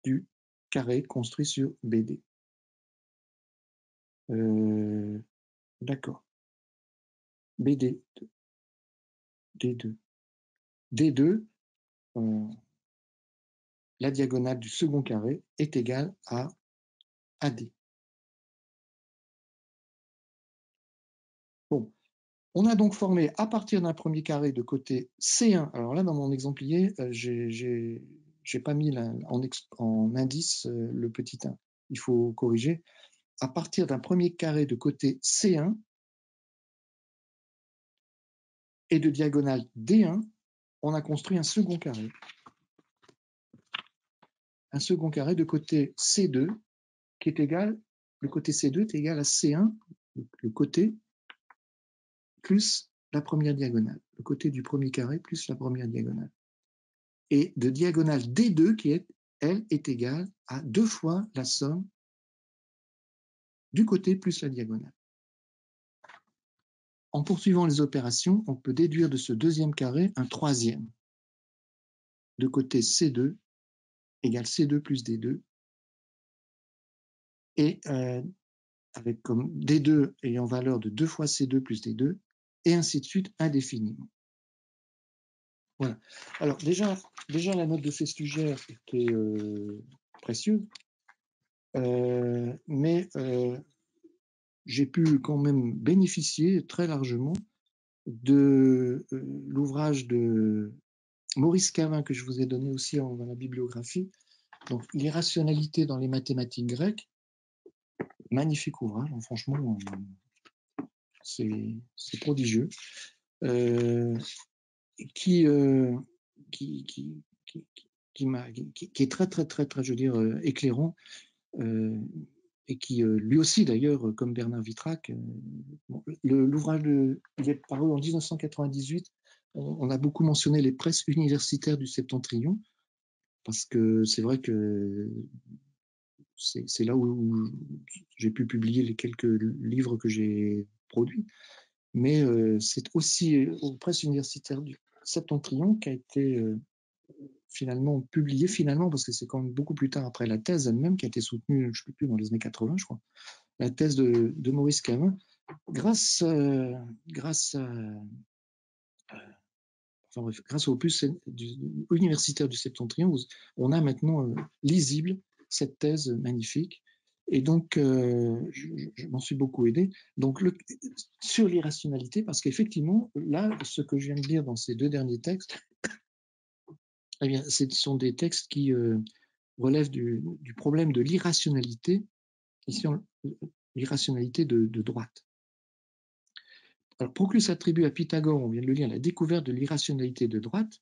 du carré construit sur BD. D'accord. BD, D2. D2, la diagonale du second carré est égale à AD. Bon, on a donc formé à partir d'un premier carré de côté C1. Alors là, dans mon exemplier, j'ai pas mis en indice le petit 1. Il faut corriger. À partir d'un premier carré de côté C1 et de diagonale D1, on a construit un second carré. Un second carré de côté C2 qui est égal, le côté C2 est égal à C1, le côté plus la première diagonale, le côté du premier carré plus la première diagonale. Et de diagonale D2 qui est, elle, est égale à 2 fois la somme du côté plus la diagonale. En poursuivant les opérations, on peut déduire de ce deuxième carré un troisième. De côté C2 égale C2 plus D2. Et avec comme D2 ayant valeur de 2 fois C2 plus D2, et ainsi de suite indéfiniment. Voilà. Alors déjà la note de Festuger était précieuse, mais j'ai pu quand même bénéficier très largement de l'ouvrage de Maurice Cavin que je vous ai donné aussi dans la bibliographie, donc l'irrationalité dans les mathématiques grecques, magnifique ouvrage, franchement c'est prodigieux, qui est très très très très, je veux dire, éclairant, et qui lui aussi d'ailleurs, comme Bernard Vitrac, l'ouvrage il est paru en 1998. On a beaucoup mentionné les presses universitaires du Septentrion, parce que c'est vrai que c'est là où j'ai pu publier les quelques livres que j'ai produits, mais c'est aussi aux presses universitaires du Septentrion qui a été finalement publié, parce que c'est quand même beaucoup plus tard après la thèse elle-même qui a été soutenue, je ne sais plus, dans les années 80, je crois, la thèse de Maurice Cavin, grâce au opus universitaire du Septentrion, on a maintenant lisible cette thèse magnifique. Et donc, je m'en suis beaucoup aidé. Donc, sur l'irrationalité, parce qu'effectivement, là, ce que je viens de dire dans ces deux derniers textes, eh bien, ce sont des textes qui relèvent du problème de l'irrationalité, ici l'irrationalité de droite. Alors, Proclus attribue à Pythagore, on vient de le lire, la découverte de l'irrationalité de droite,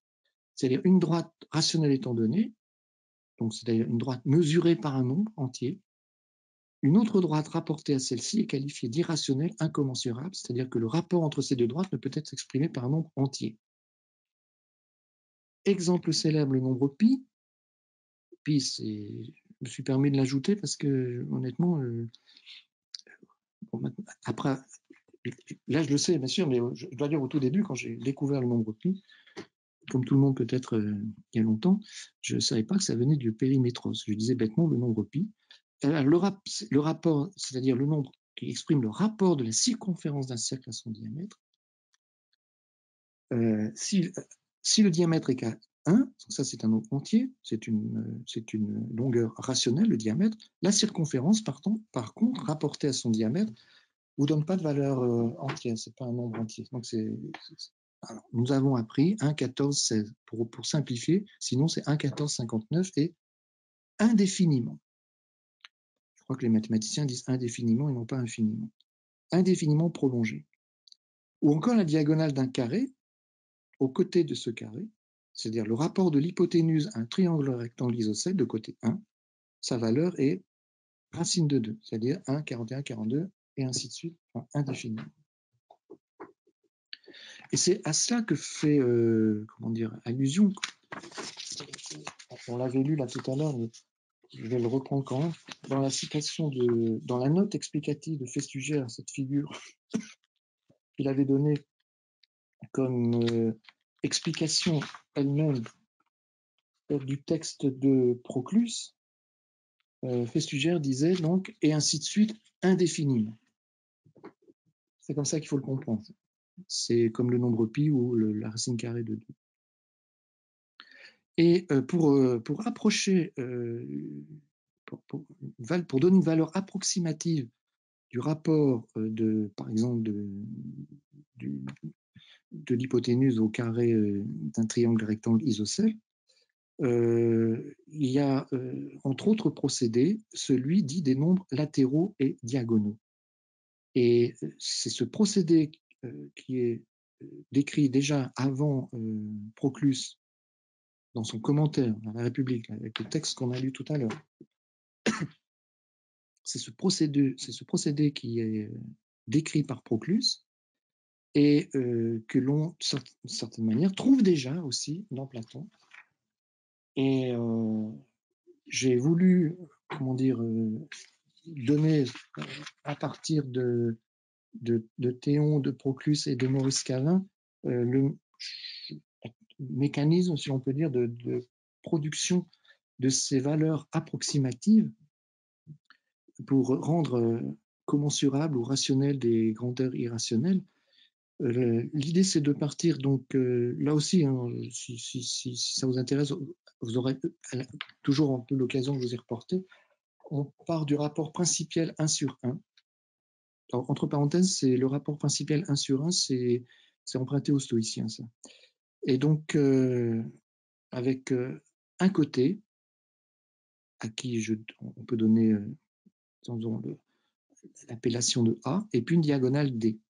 c'est-à-dire une droite rationnelle étant donnée, donc c'est-à-dire une droite mesurée par un nombre entier. Une autre droite rapportée à celle-ci est qualifiée d'irrationnelle incommensurable, c'est-à-dire que le rapport entre ces deux droites ne peut être exprimé par un nombre entier. Exemple célèbre, le nombre pi. Pi, je me suis permis de l'ajouter parce que, honnêtement, après, là je le sais bien sûr, mais je dois dire au tout début, quand j'ai découvert le nombre pi, comme tout le monde peut-être il y a longtemps, je ne savais pas que ça venait du périmétros. Je disais bêtement le nombre pi. Le rapport, c'est-à-dire le nombre qui exprime le rapport de la circonférence d'un cercle à son diamètre, si le diamètre est qu'à 1, ça c'est un nombre entier, c'est une longueur rationnelle, le diamètre, la circonférence, par contre, rapportée à son diamètre, ne vous donne pas de valeur entière, ce n'est pas un nombre entier. Donc alors, nous avons appris 1, 14, 16, pour simplifier, sinon c'est 1, 14, 59 et indéfiniment. Je crois que les mathématiciens disent indéfiniment et non pas infiniment. Indéfiniment prolongé. Ou encore la diagonale d'un carré, au côté de ce carré, c'est-à-dire le rapport de l'hypoténuse à un triangle rectangle isocèle de côté 1, sa valeur est racine de 2, c'est-à-dire 1, 41, 42, et ainsi de suite, enfin, indéfiniment. Et c'est à cela que fait allusion. On l'avait lu là tout à l'heure, mais je vais le reprendre quand même. Dans la citation dans la note explicative de Festuger, cette figure qu'il avait donnée comme explication elle-même du texte de Proclus, Festuger disait donc, et ainsi de suite, indéfiniment. C'est comme ça qu'il faut le comprendre. C'est comme le nombre pi ou la racine carrée de 2. Et pour approcher, pour donner une valeur approximative du rapport par exemple, de l'hypoténuse au carré d'un triangle rectangle isocèle, il y a, entre autres procédés, celui dit des nombres latéraux et diagonaux. Et c'est ce procédé qui est décrit déjà avant Proclus dans son commentaire dans la République, avec le texte qu'on a lu tout à l'heure. C'est ce procédé qui est décrit par Proclus et que l'on, d'une certaine manière, trouve déjà aussi dans Platon. Et j'ai voulu, donner à partir de Théon, de Proclus et de Maurice Calin le mécanisme, si on peut dire, de production de ces valeurs approximatives pour rendre commensurables ou rationnelles des grandeurs irrationnelles. L'idée, c'est de partir, donc là aussi, hein, si ça vous intéresse, vous aurez toujours un peu l'occasion de vous y reporter. On part du rapport principiel 1 sur 1. Alors, entre parenthèses, c'est le rapport principiel 1 sur 1, c'est emprunté aux stoïciens, ça. Et donc, avec un côté, à qui on peut donner l'appellation de A, et puis une diagonale D.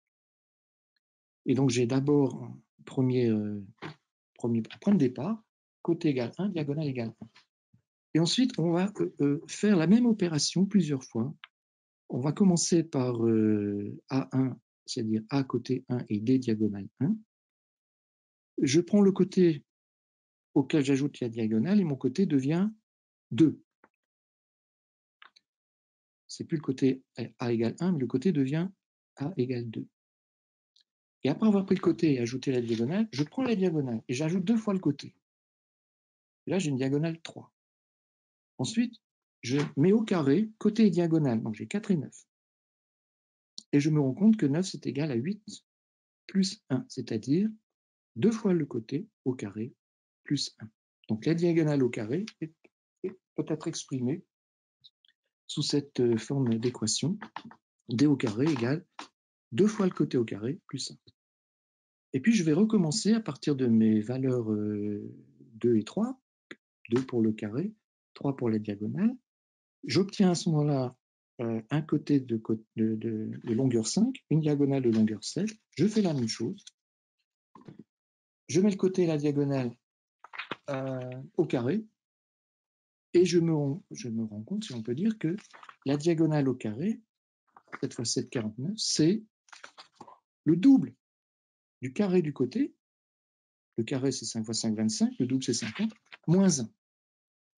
Et donc, j'ai d'abord un premier point de départ, côté égale 1, diagonale égale 1. Et ensuite, on va faire la même opération plusieurs fois. On va commencer par A1, c'est-à-dire A côté 1 et D diagonale 1. Je prends le côté auquel j'ajoute la diagonale et mon côté devient 2. C'est plus le côté A égale 1, mais le côté devient A égale 2. Et après avoir pris le côté et ajouté la diagonale, je prends la diagonale et j'ajoute 2 fois le côté. Et là, j'ai une diagonale 3. Ensuite, je mets au carré côté et diagonale, donc j'ai 4 et 9. Et je me rends compte que 9, c'est égal à 8 plus 1, c'est-à-dire 2 fois le côté au carré plus 1. Donc la diagonale au carré peut être exprimée sous cette forme d'équation. D au carré égale 2 fois le côté au carré plus 1. Et puis je vais recommencer à partir de mes valeurs 2 et 3, 2 pour le carré, 3 pour la diagonale. J'obtiens à ce moment-là un côté de longueur 5, une diagonale de longueur 7. Je fais la même chose. Je mets le côté et la diagonale au carré. Et je me rends compte, si on peut dire, que la diagonale au carré, cette fois 7,49, c'est le double du carré du côté. Le carré, c'est 5 fois 5, 25. Le double, c'est 50, moins 1.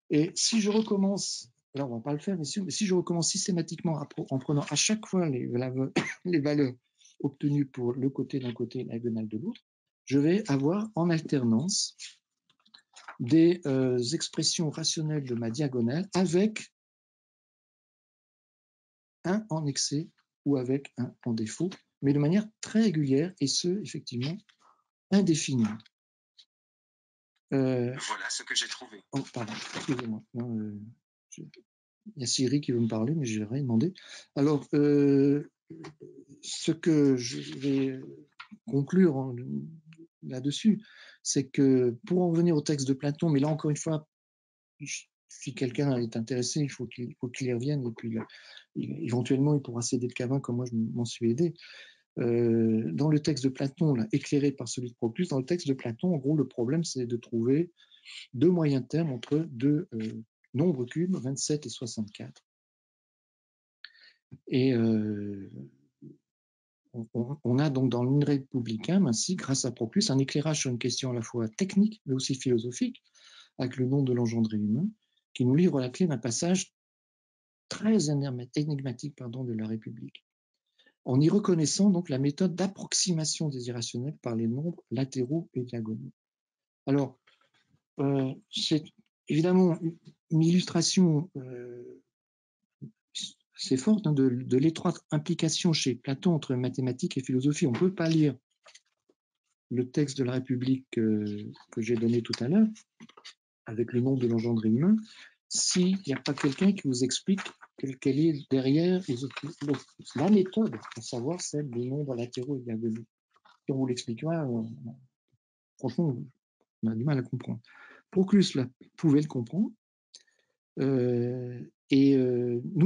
Et si je recommence, là, on ne va pas le faire, mais si je recommence systématiquement en prenant à chaque fois les valeurs obtenues pour le côté d'un côté et la diagonale de l'autre, je vais avoir en alternance des expressions rationnelles de ma diagonale avec un en excès ou avec un en défaut, mais de manière très régulière, et ce, effectivement, indéfinie. Voilà ce que j'ai trouvé. Oh, pardon, excusez-moi. Il y a Siri qui veut me parler, mais je n'ai rien demandé. Alors, ce que je vais conclure là-dessus, c'est que pour en revenir au texte de Platon, mais là encore une fois, si quelqu'un est intéressé, il faut qu'il y revienne, et puis éventuellement il pourra s'aider de Cavin comme moi je m'en suis aidé. Dans le texte de Platon, là, éclairé par celui de Proclus, dans le texte de Platon, en gros, le problème, c'est de trouver deux moyens termes entre deux nombres cubes, 27 et 64. Et on a donc dans l'Une républicain, ainsi, grâce à Proclus, un éclairage sur une question à la fois technique, mais aussi philosophique, avec le nom de l'engendré humain, qui nous livre la clé d'un passage très énigmatique de la République, en y reconnaissant donc la méthode d'approximation des irrationnels par les nombres latéraux et diagonaux. Alors, c'est évidemment une illustration assez forte de l'étroite implication chez Platon entre mathématiques et philosophie. On ne peut pas lire le texte de la République que j'ai donné tout à l'heure, avec le nom de l'engendré humain, s'il n'y a pas quelqu'un qui vous explique quelle est derrière la méthode, à savoir celle des nombres latéraux et diagonaux. Si on vous l'expliquera, franchement, on a du mal à comprendre. Proclus là, pouvait le comprendre, nous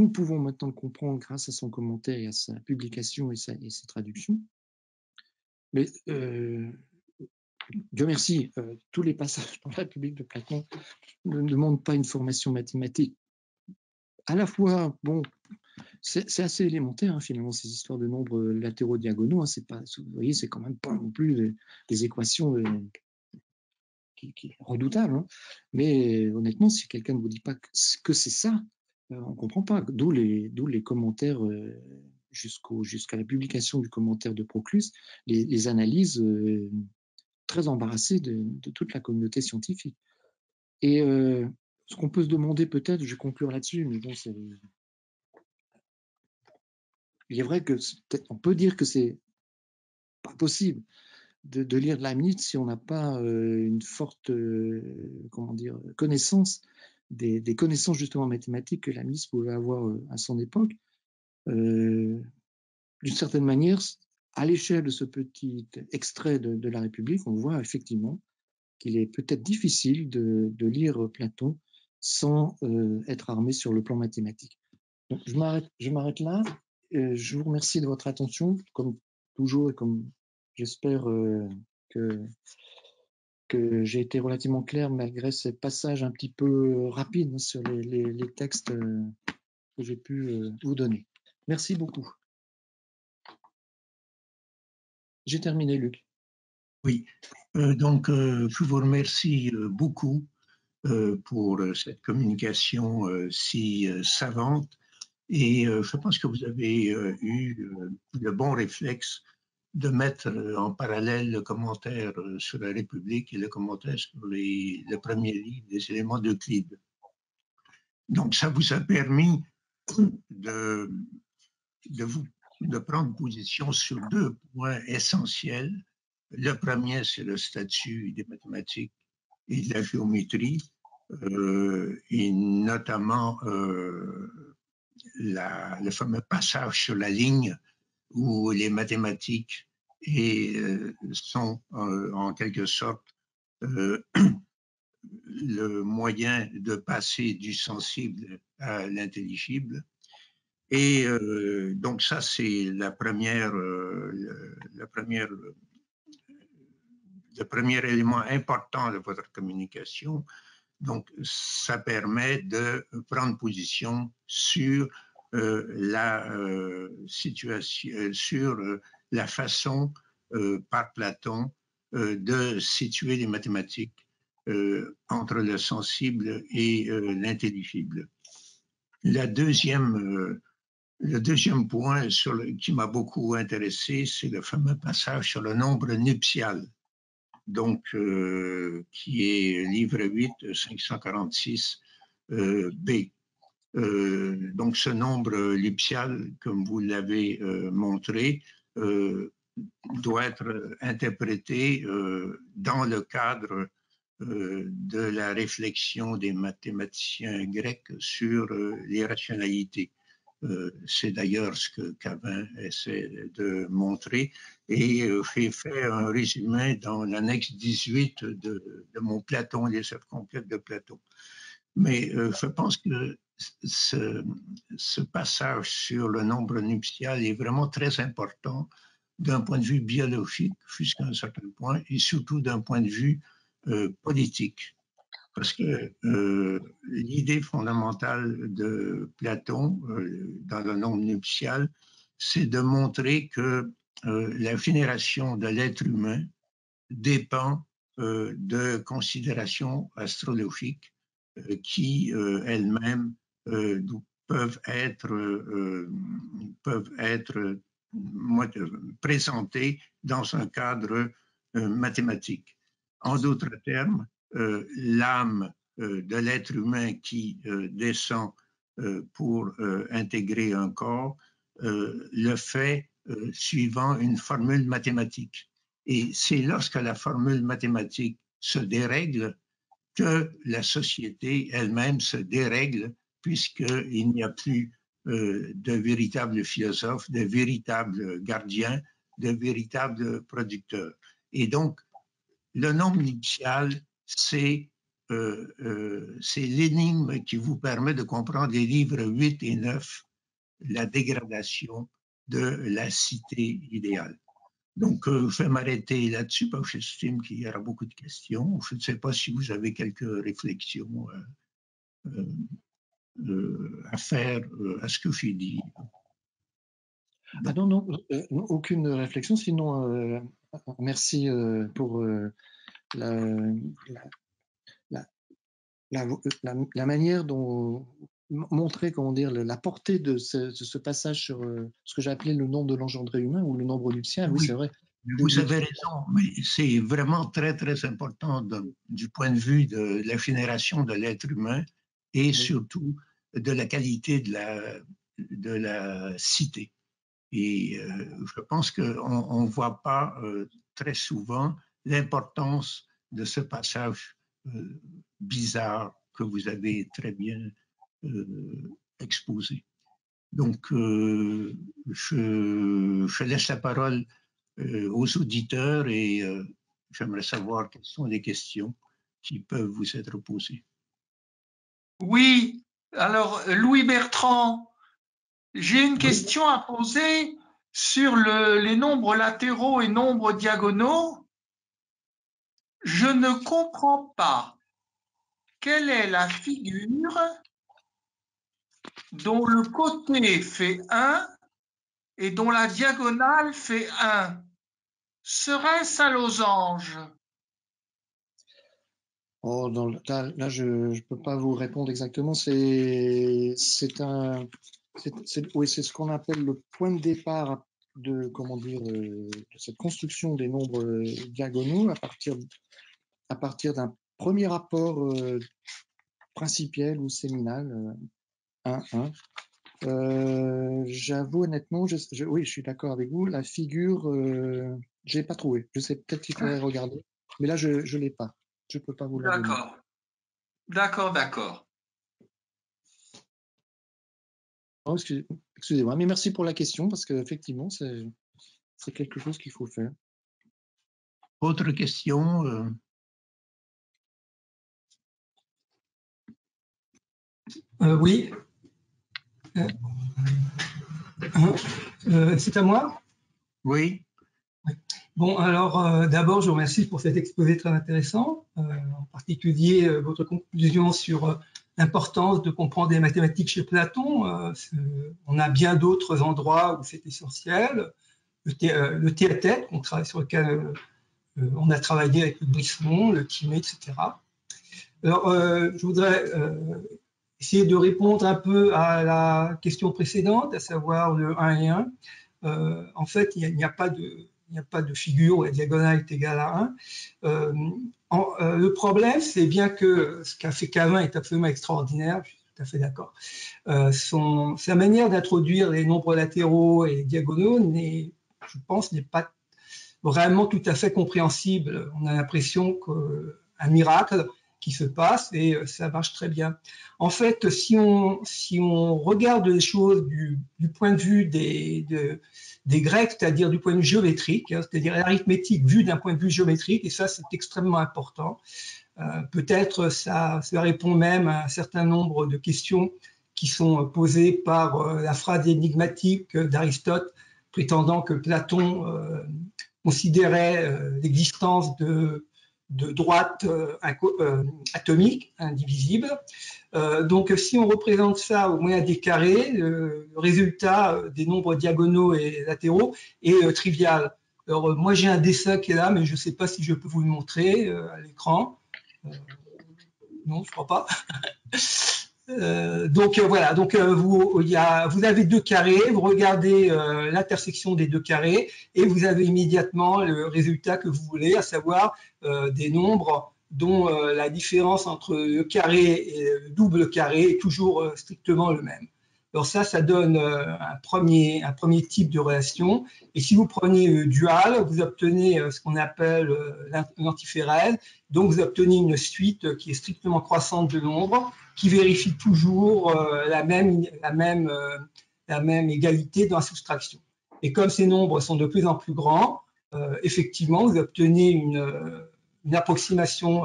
pouvons maintenant le comprendre grâce à son commentaire et à sa publication et ses traductions. Mais Dieu merci, tous les passages dans la République de Platon ne demandent pas une formation mathématique. À la fois, bon, c'est assez élémentaire, hein, finalement, ces histoires de nombres latéraux diagonaux. Hein, c'est pas, vous voyez, c'est quand même pas non plus des équations qui redoutables. Hein. Mais honnêtement, si quelqu'un ne vous dit pas que c'est ça, on ne comprend pas. D'où les commentaires jusqu'à la publication du commentaire de Proclus, les analyses très embarrassées de toute la communauté scientifique. Et ce qu'on peut se demander peut-être, je vais conclure là-dessus, mais bon, il est vrai que on peut dire que c'est pas possible de lire de Leibniz si on n'a pas une forte comment dire, connaissance des connaissances justement mathématiques que Leibniz pouvait avoir à son époque. D'une certaine manière, à l'échelle de ce petit extrait de la République, on voit effectivement qu'il est peut-être difficile de lire Platon sans être armé sur le plan mathématique. Donc, je m'arrête là. Je vous remercie de votre attention, comme toujours, et comme j'espère que j'ai été relativement clair malgré ces passages un petit peu rapides sur les textes que j'ai pu vous donner. Merci beaucoup. J'ai terminé, Luc. Oui, donc je vous remercie beaucoup pour cette communication si savante et je pense que vous avez eu le bon réflexe de mettre en parallèle le commentaire sur la République et le commentaire sur le premier livre des éléments d'Euclide. Donc ça vous a permis de prendre position sur deux points essentiels. Le premier, c'est le statut des mathématiques et de la géométrie, et notamment le fameux passage sur la ligne où les mathématiques sont en quelque sorte le moyen de passer du sensible à l'intelligible. Et donc ça, c'est le premier élément important de votre communication. Donc, ça permet de prendre position sur la situation, sur la façon par Platon de situer les mathématiques entre le sensible et l'intelligible. Le deuxième point qui m'a beaucoup intéressé, c'est le fameux passage sur le nombre nuptial, donc qui est livre 8, 546 B. Donc ce nombre nuptial, comme vous l'avez montré, doit être interprété dans le cadre de la réflexion des mathématiciens grecs sur les rationalités. C'est d'ailleurs ce que Cavin essaie de montrer et j'ai fait un résumé dans l'annexe 18 de mon Platon, les œuvres complètes de Platon. Mais je pense que ce passage sur le nombre nuptial est vraiment très important d'un point de vue biologique jusqu'à un certain point et surtout d'un point de vue politique. Parce que l'idée fondamentale de Platon dans le nombre nuptial, c'est de montrer que la génération de l'être humain dépend de considérations astrologiques qui elles-mêmes peuvent être présentées dans un cadre mathématique. En d'autres termes, l'âme de l'être humain qui descend pour intégrer un corps le fait suivant une formule mathématique. Et c'est lorsque la formule mathématique se dérègle que la société elle-même se dérègle, puisqu'il n'y a plus de véritables philosophes, de véritables gardiens, de véritables producteurs. Et donc, le nombre initial, c'est l'énigme qui vous permet de comprendre les livres 8 et 9, la dégradation de la cité idéale. Donc, je vais m'arrêter là-dessus parce que j'estime qu'il y aura beaucoup de questions. Je ne sais pas si vous avez quelques réflexions à faire à ce que j'ai dit. Ah non, non, aucune réflexion, sinon merci pour la manière dont montrer, comment dire, la portée de ce passage sur ce que j'ai appelé le nombre de l'engendré humain ou le nombre nuptial. Oui, oui, c'est vrai. Vous avez raison, mais c'est vraiment très, très important du point de vue de la génération de l'être humain et oui, surtout de la qualité de la cité. Et je pense qu'on ne voit pas très souvent l'importance de ce passage bizarre que vous avez très bien exposé. Donc, je laisse la parole aux auditeurs et j'aimerais savoir quelles sont les questions qui peuvent vous être posées. Oui, alors Louis Bertrand, j'ai une question à poser sur les nombres latéraux et nombres diagonaux. Je ne comprends pas quelle est la figure dont le côté fait 1 et dont la diagonale fait 1. Serait-ce un losange? Oh, là, je ne peux pas vous répondre exactement. Oui, c'est ce qu'on appelle le point de départ de, comment dire, de cette construction des nombres diagonaux à partir d'un premier rapport principiel ou séminal, 1-1. J'avoue honnêtement, oui, je suis d'accord avec vous. La figure, je l'ai pas trouvée. Je sais, peut-être qu'il faudrait regarder, mais là, je l'ai pas. Je peux pas vous la donner. D'accord. Oh, excusez-moi, mais merci pour la question parce qu'effectivement, c'est quelque chose qu'il faut faire. Autre question Oui. C'est à moi? Oui. Bon, alors d'abord, je vous remercie pour cet exposé très intéressant, en particulier votre conclusion sur l'importance de comprendre les mathématiques chez Platon. On a bien d'autres endroits où c'est essentiel. Le théâtre, sur lequel on a travaillé avec le Brisson, le Chimay, etc. Alors, je voudrais essayer de répondre un peu à la question précédente, à savoir le 1 et 1. En fait, il n'y a pas de figure où la diagonale est égale à 1. Le problème, c'est bien que ce qu'a fait Cavin est absolument extraordinaire, je suis tout à fait d'accord. Sa manière d'introduire les nombres latéraux et diagonaux, je pense, n'est pas vraiment tout à fait compréhensible. On a l'impression qu'un miracle qui se passe et ça marche très bien. En fait, si on regarde les choses du point de vue des Grecs, c'est-à-dire du point de vue géométrique, c'est-à-dire l'arithmétique vue d'un point de vue géométrique, et ça c'est extrêmement important. Peut-être ça répond même à un certain nombre de questions qui sont posées par la phrase énigmatique d'Aristote prétendant que Platon considérait l'existence de droites atomiques, indivisibles. Donc, si on représente ça au moyen des carrés, le résultat des nombres diagonaux et latéraux est trivial. Alors, moi, j'ai un dessin qui est là, mais je ne sais pas si je peux vous le montrer à l'écran. Non, je ne crois pas. Donc voilà, donc vous avez deux carrés, vous regardez l'intersection des deux carrés et vous avez immédiatement le résultat que vous voulez, à savoir des nombres dont la différence entre le carré et le double carré est toujours strictement le même. Alors ça donne un premier type de relation. Et si vous prenez dual, vous obtenez ce qu'on appelle l'antiférèse. Donc, vous obtenez une suite qui est strictement croissante de nombres, qui vérifie toujours la même égalité dans la soustraction. Et comme ces nombres sont de plus en plus grands, effectivement, vous obtenez une approximation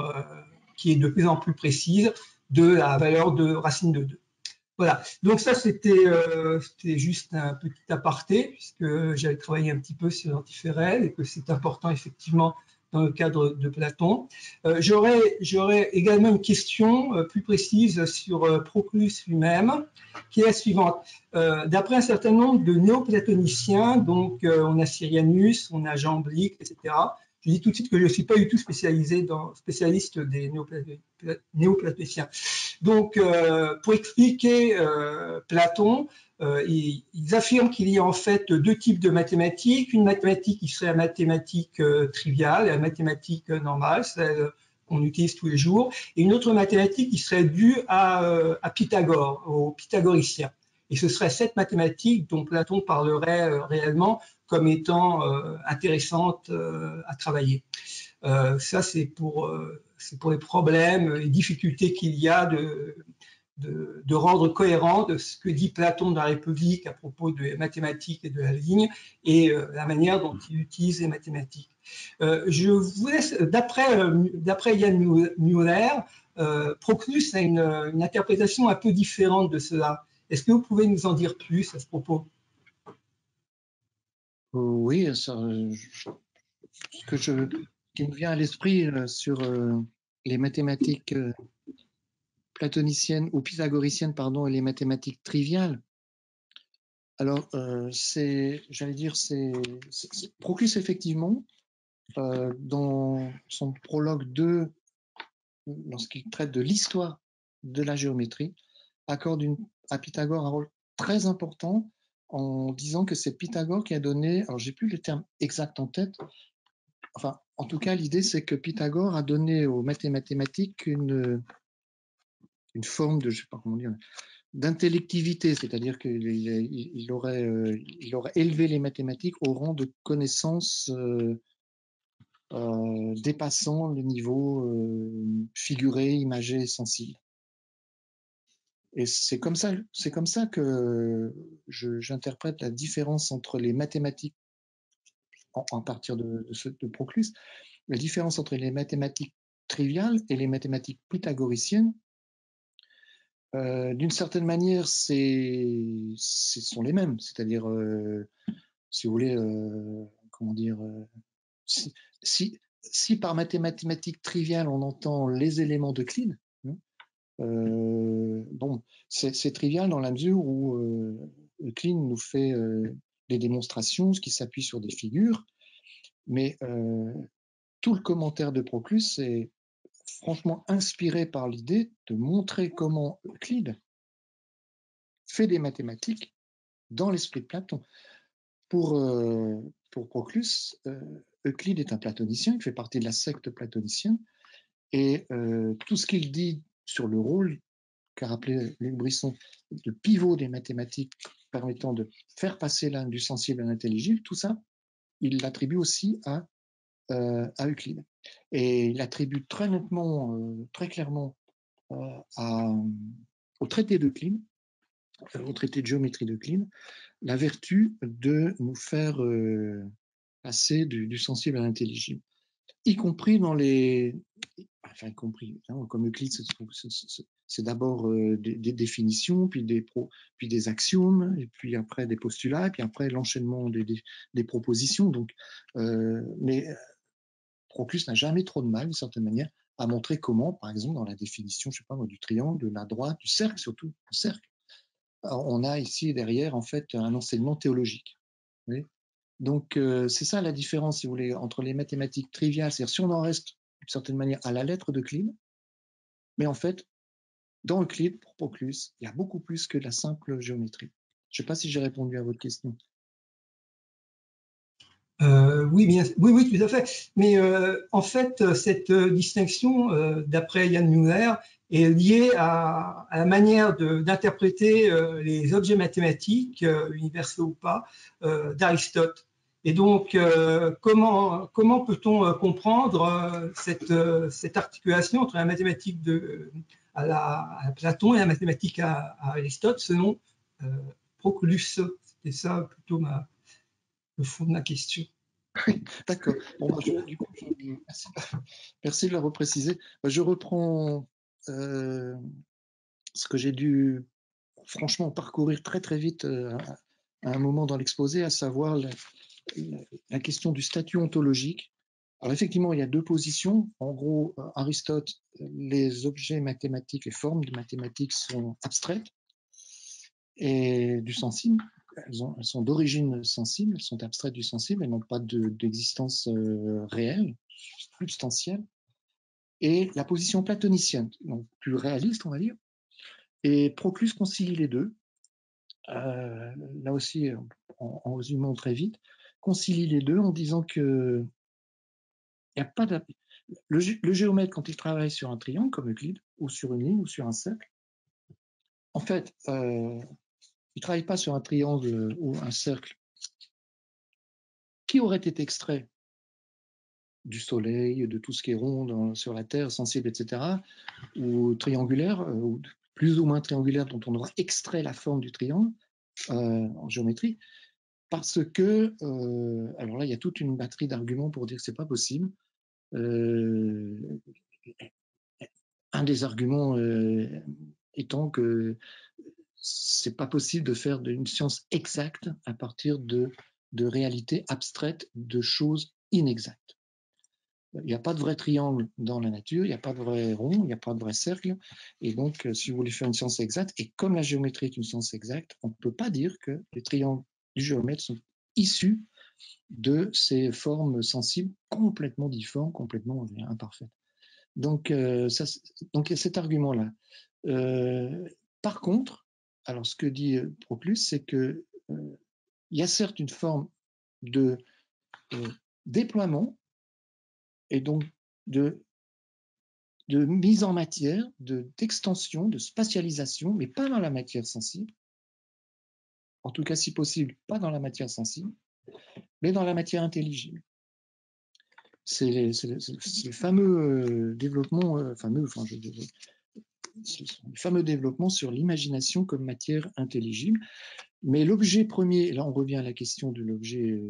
qui est de plus en plus précise de la valeur de racine de 2. Voilà, donc ça c'était juste un petit aparté, puisque j'avais travaillé un petit peu sur l'antiférèse et que c'est important effectivement dans le cadre de Platon. J'aurais également une question plus précise sur Proclus lui-même, qui est la suivante. D'après un certain nombre de néoplatoniciens, donc on a Syrianus, on a Jamblique, etc., je dis tout de suite que je ne suis pas du tout spécialiste des néoplatoniciens. Donc, pour expliquer Platon, ils affirment qu'il y a en fait deux types de mathématiques. Une mathématique qui serait la mathématique triviale, la mathématique normale, celle qu'on utilise tous les jours, et une autre mathématique qui serait due à Pythagore, aux pythagoriciens. Et ce serait cette mathématique dont Platon parlerait réellement comme étant intéressante à travailler. Ça, c'est pour les problèmes et difficultés qu'il y a de rendre cohérent de ce que dit Platon dans la République à propos de mathématiques et de la ligne et la manière dont il utilise les mathématiques. Je vous laisse, d'après Jan Müller, Proclus a une interprétation un peu différente de cela. Est-ce que vous pouvez nous en dire plus à ce propos? Oui, ça, qui me vient à l'esprit sur les mathématiques platoniciennes ou pythagoriciennes, pardon, et les mathématiques triviales. Alors, j'allais dire, Proclus, effectivement, dans son prologue 2, lorsqu'il traite de l'histoire de la géométrie, accorde à Pythagore un rôle très important en disant que c'est Pythagore qui a donné, alors j'ai plus le terme exact en tête, enfin, en tout cas, l'idée c'est que Pythagore a donné aux mathématiques une forme de, je sais pas comment dire, d'intellectivité, c'est-à-dire qu'il aurait élevé les mathématiques au rang de connaissances dépassant le niveau figuré, imagé, sensible. Et c'est comme ça que j'interprète la différence entre les mathématiques, à partir de Proclus, la différence entre les mathématiques triviales et les mathématiques pythagoriciennes. D'une certaine manière, ce sont les mêmes, c'est-à-dire, si vous voulez, comment dire, si par mathématiques triviales on entend les éléments d'Euclide, bon, c'est trivial dans la mesure où Euclide nous fait des démonstrations, ce qui s'appuie sur des figures, mais tout le commentaire de Proclus est franchement inspiré par l'idée de montrer comment Euclide fait des mathématiques dans l'esprit de Platon. Pour Proclus, Euclide est un platonicien, il fait partie de la secte platonicienne, et tout ce qu'il dit sur le rôle qu'a rappelé Luc Brisson, le pivot des mathématiques permettant de faire passer du sensible à l'intelligible, tout ça, il l'attribue aussi à Euclide. Et il attribue très nettement, très clairement au traité d'Euclide, au traité de géométrie d'Euclide, la vertu de nous faire passer du sensible à l'intelligible, y compris dans les... Enfin, y compris, hein, comme Euclide, c'est d'abord des définitions, puis des axiomes, et puis après des postulats, et puis après l'enchaînement des propositions. Donc, mais Proclus n'a jamais trop de mal, d'une certaine manière, à montrer comment, par exemple, dans la définition, je sais pas, du triangle, de la droite, du cercle surtout, du cercle, on a ici derrière en fait un enseignement théologique. Oui. Donc c'est ça la différence, si vous voulez, entre les mathématiques triviales, c'est-à-dire si on en reste d'une certaine manière à la lettre d'Euclide, mais en fait, dans Euclide, pour Proclus, il y a beaucoup plus que de la simple géométrie. Je ne sais pas si j'ai répondu à votre question. Oui, tout à fait. Mais en fait, cette distinction, d'après Jan Müller, est lié à la manière d'interpréter les objets mathématiques, universels ou pas, d'Aristote. Et donc, comment peut-on comprendre cette articulation entre la mathématique à Platon et la mathématique à Aristote, selon Proclus? C'était ça plutôt le fond de ma question. D'accord. Bon, du coup, merci de le repréciser. Je reprends ce que j'ai dû franchement parcourir très très vite à un moment dans l'exposé, à savoir la question du statut ontologique. Alors effectivement, il y a deux positions. En gros, Aristote, les objets mathématiques, les formes de mathématiques sont abstraites et du sensible. Elles sont d'origine sensible, elles sont abstraites du sensible, elles n'ont pas d'existence réelle, substantielle. Et la position platonicienne, donc plus réaliste, on va dire. Et Proclus concilie les deux. Là aussi, en résumant très vite, concilie les deux en disant que y a pas de... le géomètre, quand il travaille sur un triangle comme Euclide, ou sur une ligne, ou sur un cercle, en fait, il ne travaille pas sur un triangle ou un cercle qui aurait été extrait du Soleil, de tout ce qui est rond sur la Terre, sensible, etc., ou triangulaire, ou plus ou moins triangulaire, dont on aura extrait la forme du triangle en géométrie, parce que, alors là, il y a toute une batterie d'arguments pour dire que ce n'est pas possible. Un des arguments étant que c'est pas possible de faire une science exacte à partir de réalités abstraites, de choses inexactes. Il n'y a pas de vrai triangle dans la nature, il n'y a pas de vrai rond, il n'y a pas de vrai cercle. Et donc, si vous voulez faire une science exacte, et comme la géométrie est une science exacte, on ne peut pas dire que les triangles du géomètre sont issus de ces formes sensibles complètement difformes, complètement imparfaites. Donc, donc il y a cet argument-là. Par contre, alors ce que dit Proclus, c'est que il y a certes une forme de déploiement et donc de mise en matière, d'extension, de spatialisation, mais pas dans la matière sensible. En tout cas, si possible, pas dans la matière sensible, mais dans la matière intelligible. C'est le fameux développement, le fameux développement sur l'imagination comme matière intelligible. Mais l'objet premier, et là on revient à la question de l'objet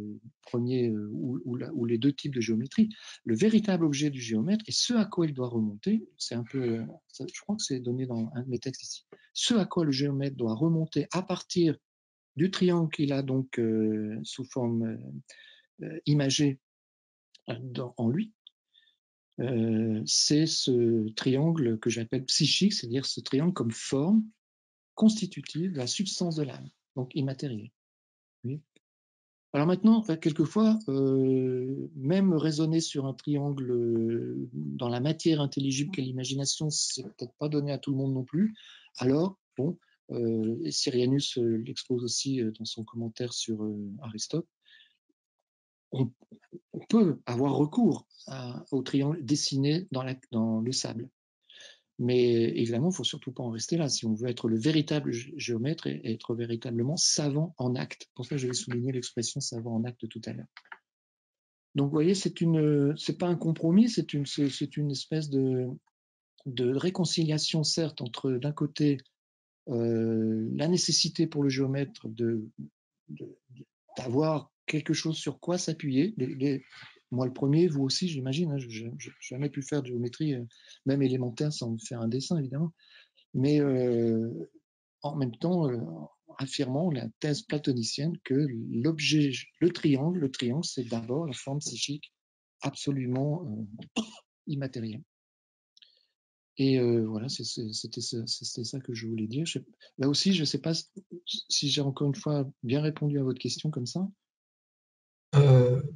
premier ou les deux types de géométrie, le véritable objet du géomètre et ce à quoi il doit remonter, c'est un peu, je crois que c'est donné dans un de mes textes ici, ce à quoi le géomètre doit remonter à partir du triangle qu'il a donc sous forme imagée en lui, c'est ce triangle que j'appelle psychique, c'est-à-dire ce triangle comme forme constitutive de la substance de l'âme, donc immatérielle. Oui. Alors maintenant, quelquefois, même raisonner sur un triangle dans la matière intelligible qu'est l'imagination, c'est peut-être pas donné à tout le monde non plus. Alors, bon, Syrianus l'expose aussi dans son commentaire sur Aristote, on peut avoir recours au triangle dessiné dans le sable. Mais évidemment, il ne faut surtout pas en rester là. Si on veut être le véritable géomètre et être véritablement savant en acte. Pour ça, j'avais souligné l'expression savant en acte tout à l'heure. Donc, vous voyez, c'est pas un compromis, c'est une espèce de réconciliation, certes, entre d'un côté la nécessité pour le géomètre d'avoir quelque chose sur quoi s'appuyer. Moi, le premier, vous aussi, j'imagine, hein, je n'ai jamais pu faire de géométrie, même élémentaire, sans faire un dessin, évidemment. Mais en même temps, affirmant la thèse platonicienne que l'objet, le triangle, c'est d'abord la forme psychique absolument immatérielle. Et voilà, c'était ça que je voulais dire. Là aussi, je ne sais pas si j'ai encore une fois bien répondu à votre question comme ça.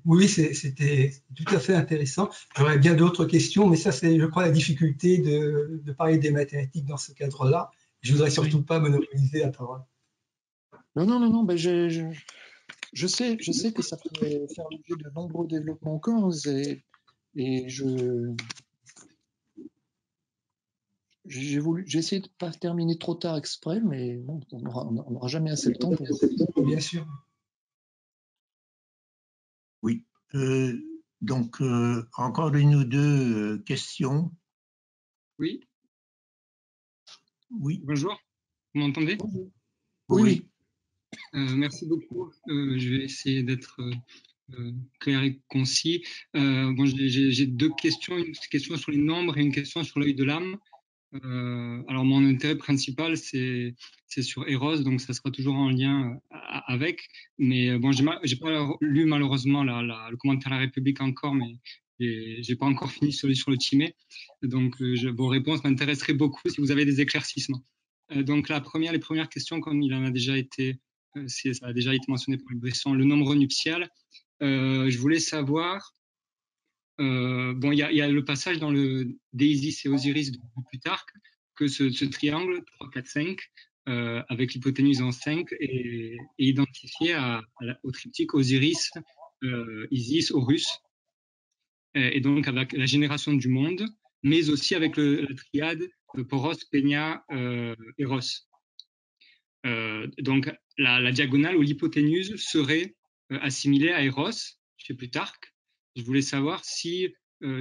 Oui, c'était tout à fait intéressant. J'aurais bien d'autres questions, mais ça, c'est, je crois, la difficulté de parler des mathématiques dans ce cadre-là. Je ne voudrais surtout pas monopoliser la parole. Non, ben je sais que ça pourrait faire l'objet de nombreux développements encore, et je j'ai essayé de ne pas terminer trop tard exprès, mais bon, on n'aura jamais assez de temps pour... Bien sûr. Oui. Donc, encore une ou deux questions. Oui. Oui. Bonjour. Vous m'entendez? Oui. Merci beaucoup. Je vais essayer d'être clair et concis. Bon, j'ai deux questions, une question sur les nombres et une question sur l'œil de l'âme. Alors mon intérêt principal c'est sur Eros, donc ça sera toujours en lien avec. Mais bon, j'ai pas lu malheureusement le commentaire de la République encore, mais j'ai pas encore fini sur le Timée. Donc vos réponses m'intéresseraient beaucoup si vous avez des éclaircissements. Donc les premières questions, comme il en a déjà été, ça a déjà été mentionné par Luc Bresson, le nombre nuptial. Je voulais savoir. Bon, il y a le passage dans le d'Isis et Osiris de Plutarque que ce triangle 3, 4, 5 avec l'hypoténuse en 5 est identifié au triptyque Osiris, Isis, Horus, et donc avec la génération du monde, mais aussi avec la triade Poros, Peña, Eros. Donc la diagonale ou l'hypoténuse serait assimilée à Eros chez Plutarque. Je voulais savoir si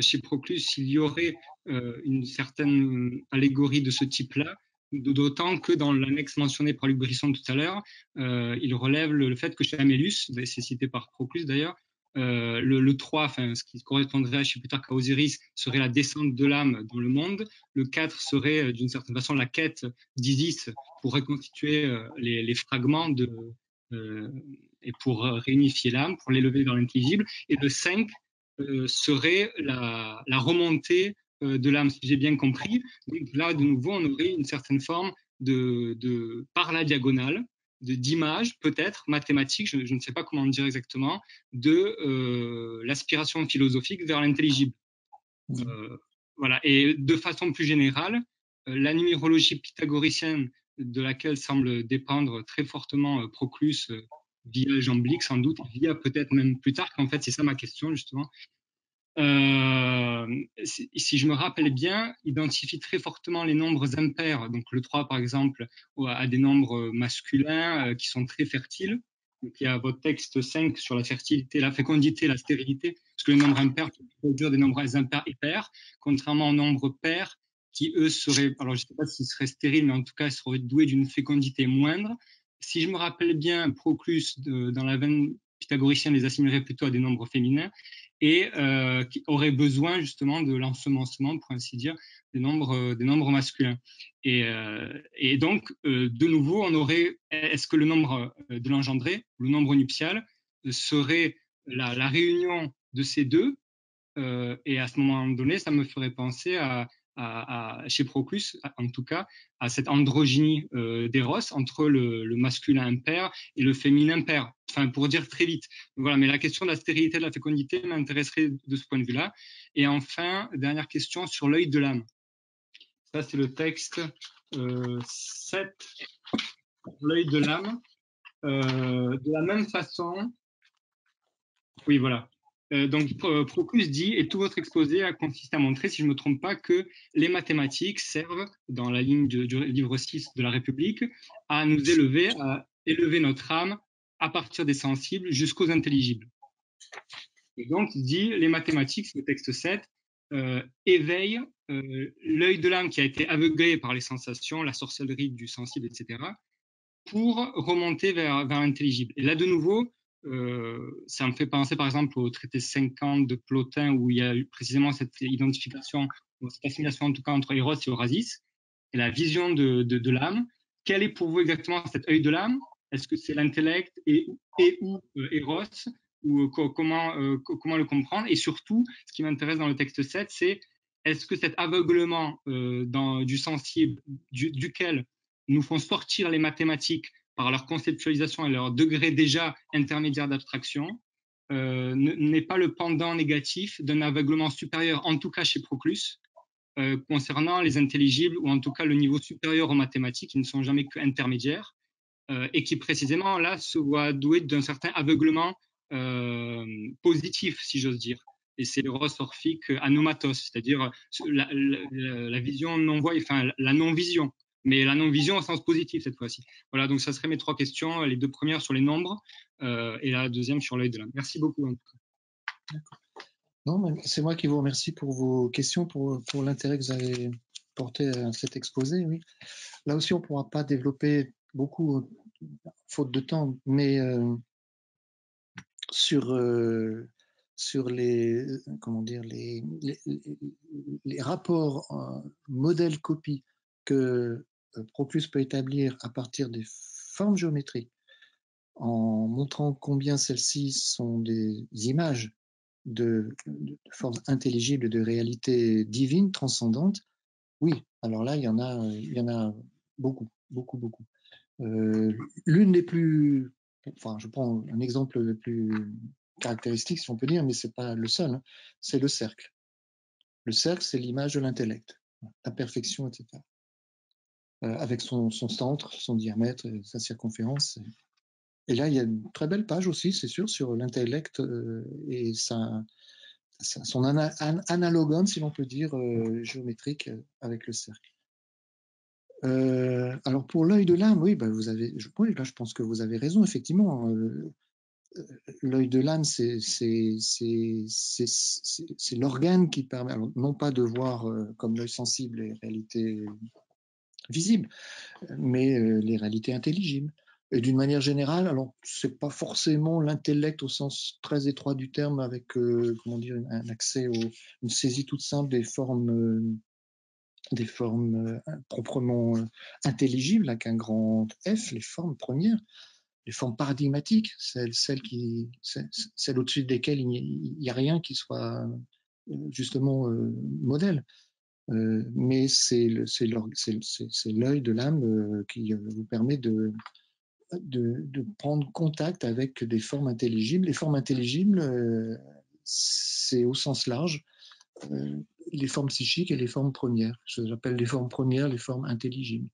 chez Proclus, il y aurait une certaine allégorie de ce type-là, d'autant que dans l'annexe mentionnée par Luc Brisson tout à l'heure, il relève le fait que chez Amélus, c'est cité par Proclus d'ailleurs, le 3, enfin, ce qui correspondrait chez Plutarque à Osiris, serait la descente de l'âme dans le monde. Le 4 serait d'une certaine façon la quête d'Isis pour reconstituer les fragments et pour réunifier l'âme, pour l'élever vers l'intelligible. Et le 5 serait la remontée de l'âme, si j'ai bien compris. Donc là, de nouveau, on aurait une certaine forme par la diagonale, d'image, peut-être, mathématique, je ne sais pas comment dire exactement, de l'aspiration philosophique vers l'intelligible. Voilà. Et de façon plus générale, la numérologie pythagoricienne, de laquelle semble dépendre très fortement Proclus, via Jamblique sans doute, via peut-être même Plutarque, en fait, c'est ça ma question justement. Si je me rappelle bien, identifie très fortement les nombres impairs, donc le 3 par exemple, à des nombres masculins qui sont très fertiles. Donc il y a votre texte 5 sur la fertilité, la fécondité, la stérilité, parce que les nombres impairs peuvent produire des nombres impairs et pairs, contrairement aux nombres pairs qui eux seraient, alors je ne sais pas s'ils seraient stériles, mais en tout cas ils seraient doués d'une fécondité moindre. Si je me rappelle bien, Proclus, dans la veine pythagoricienne, les assimilerait plutôt à des nombres féminins, et qui aurait besoin justement de l'ensemencement, pour ainsi dire, des nombres masculins. Et donc, de nouveau, on aurait, est-ce que le nombre de l'engendré, le nombre nuptial, serait la réunion de ces deux, et à ce moment donné, ça me ferait penser chez Proclus, en tout cas, à cette androgynie d'Eros entre le masculin impair et le féminin pair. Enfin, pour dire très vite. Voilà, mais la question de la stérilité de la fécondité m'intéresserait de ce point de vue-là. Et enfin, dernière question sur l'œil de l'âme. Ça, c'est le texte 7, l'œil de l'âme. De la même façon, oui, voilà. Donc, Proclus dit, et tout votre exposé a consisté à montrer, si je ne me trompe pas, que les mathématiques servent, dans la ligne du livre 6 de la République, à nous élever, à élever notre âme à partir des sensibles jusqu'aux intelligibles. Et donc, il dit, les mathématiques, c'est le texte 7, éveillent l'œil de l'âme qui a été aveuglé par les sensations, la sorcellerie du sensible, etc., pour remonter vers l'intelligible. Et là, de nouveau, ça me fait penser par exemple au traité 50 de Plotin où il y a eu précisément cette identification, cette assimilation en tout cas entre Eros et Orasis, et la vision de l'âme. Quel est pour vous exactement cet œil de l'âme? Est-ce que c'est l'intellect et ou Eros, ou comment le comprendre? Et surtout, ce qui m'intéresse dans le texte 7, c'est est-ce que cet aveuglement du sensible, duquel nous font sortir les mathématiques par leur conceptualisation et leur degré déjà intermédiaire d'abstraction, n'est pas le pendant négatif d'un aveuglement supérieur, en tout cas chez Proclus, concernant les intelligibles, ou en tout cas le niveau supérieur aux mathématiques, qui ne sont jamais qu'intermédiaires, et qui précisément là se voit doué d'un certain aveuglement positif, si j'ose dire. et c'est l'éros orphique anomatos, c'est-à-dire la vision non-voyante, enfin la non-vision, mais la non-vision au sens positif cette fois-ci. Voilà, donc ça serait mes 3 questions, les 2 premières sur les nombres et la deuxième sur l'œil de l'âme. Merci beaucoup. En tout cas. Non, c'est moi qui vous remercie pour vos questions, pour l'intérêt que vous avez porté à cet exposé. Oui. Là aussi, on ne pourra pas développer beaucoup, faute de temps, mais sur les, comment dire, les rapports modèle-copie que Proclus peut établir à partir des formes géométriques, en montrant combien celles-ci sont des images de formes intelligibles, de réalités divines, transcendantes. Oui, alors là, il y en a beaucoup. L'une des plus, enfin, je prends un exemple le plus caractéristique, si on peut dire, mais c'est pas le seul, hein, c'est le cercle. Le cercle, c'est l'image de l'intellect, la perfection, etc. Avec son centre, son diamètre, sa circonférence. Et là, il y a une très belle page aussi, c'est sûr, sur l'intellect et son analogone, si l'on peut dire, géométrique avec le cercle. Alors pour l'œil de l'âme, oui, bah je pense que vous avez raison, effectivement. L'œil de l'âme, c'est l'organe qui permet, alors, non pas de voir comme l'œil sensible les réalités visibles, mais les réalités intelligibles. Et d'une manière générale, alors c'est pas forcément l'intellect au sens très étroit du terme, avec comment dire, un accès une saisie toute simple des formes proprement intelligibles, avec un grand F, les formes premières, les formes paradigmatiques, celles au-dessus desquelles il n'y a rien qui soit justement modèle. Mais c'est l'œil de l'âme qui vous permet de prendre contact avec des formes intelligibles. Les formes intelligibles, c'est au sens large les formes psychiques et les formes premières. J'appelle les formes premières les formes intelligibles.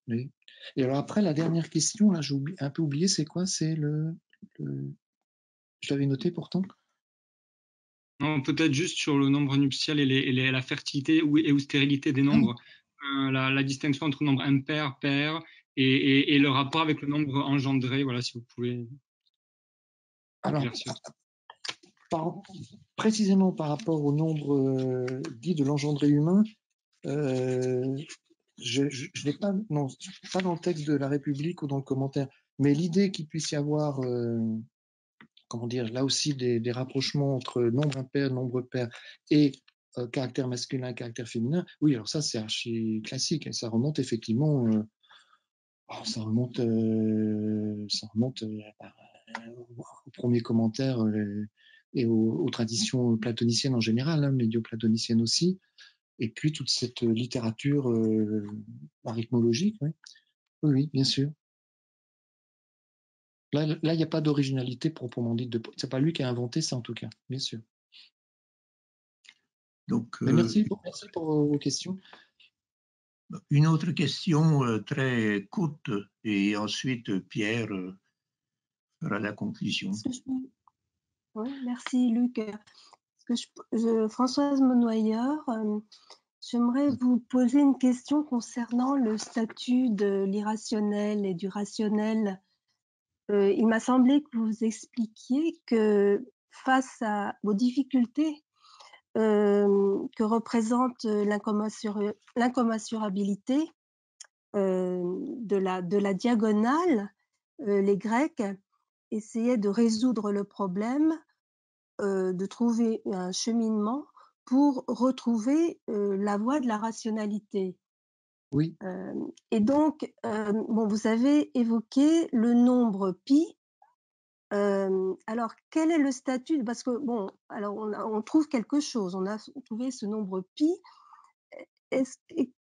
Oui. Et alors après, la dernière question, là, j'ai un peu oublié, c'est quoi? C'est je l'avais noté pourtant. Non, peut-être juste sur le nombre nuptial et la fertilité ou stérilité des nombres. La distinction entre nombre impair, pair et le rapport avec le nombre engendré. Voilà, si vous pouvez. Alors, précisément par rapport au nombre dit de l'engendré humain, je n'ai pas, non, pas dans le texte de la République ou dans le commentaire, mais l'idée qu'il puisse y avoir, comment dire, là aussi des rapprochements entre nombre impair, nombre pair et caractère masculin, caractère féminin. Oui, alors ça c'est archi classique, et ça remonte effectivement, ça remonte au premier commentaire et aux traditions platoniciennes en général, hein, médio-platoniciennes aussi. Et puis toute cette littérature arithmologique, oui. Oui, bien sûr. Là, il n'y a pas d'originalité proprement dite. C'est pas lui qui a inventé ça, en tout cas, bien sûr. Donc, merci pour vos questions. Une autre question très courte, et ensuite Pierre fera la conclusion. Oui, merci Luc. Françoise Monnoyeur, j'aimerais vous poser une question concernant le statut de l'irrationnel et du rationnel. Il m'a semblé que vous expliquiez que face aux difficultés que représente l'incommensurabilité de la diagonale, les Grecs essayaient de résoudre le problème, de trouver un cheminement pour retrouver la voie de la rationalité. Oui. Et donc, bon, vous avez évoqué le nombre pi. Alors, quel est le statut? Parce que bon, alors on trouve quelque chose. On a trouvé ce nombre pi.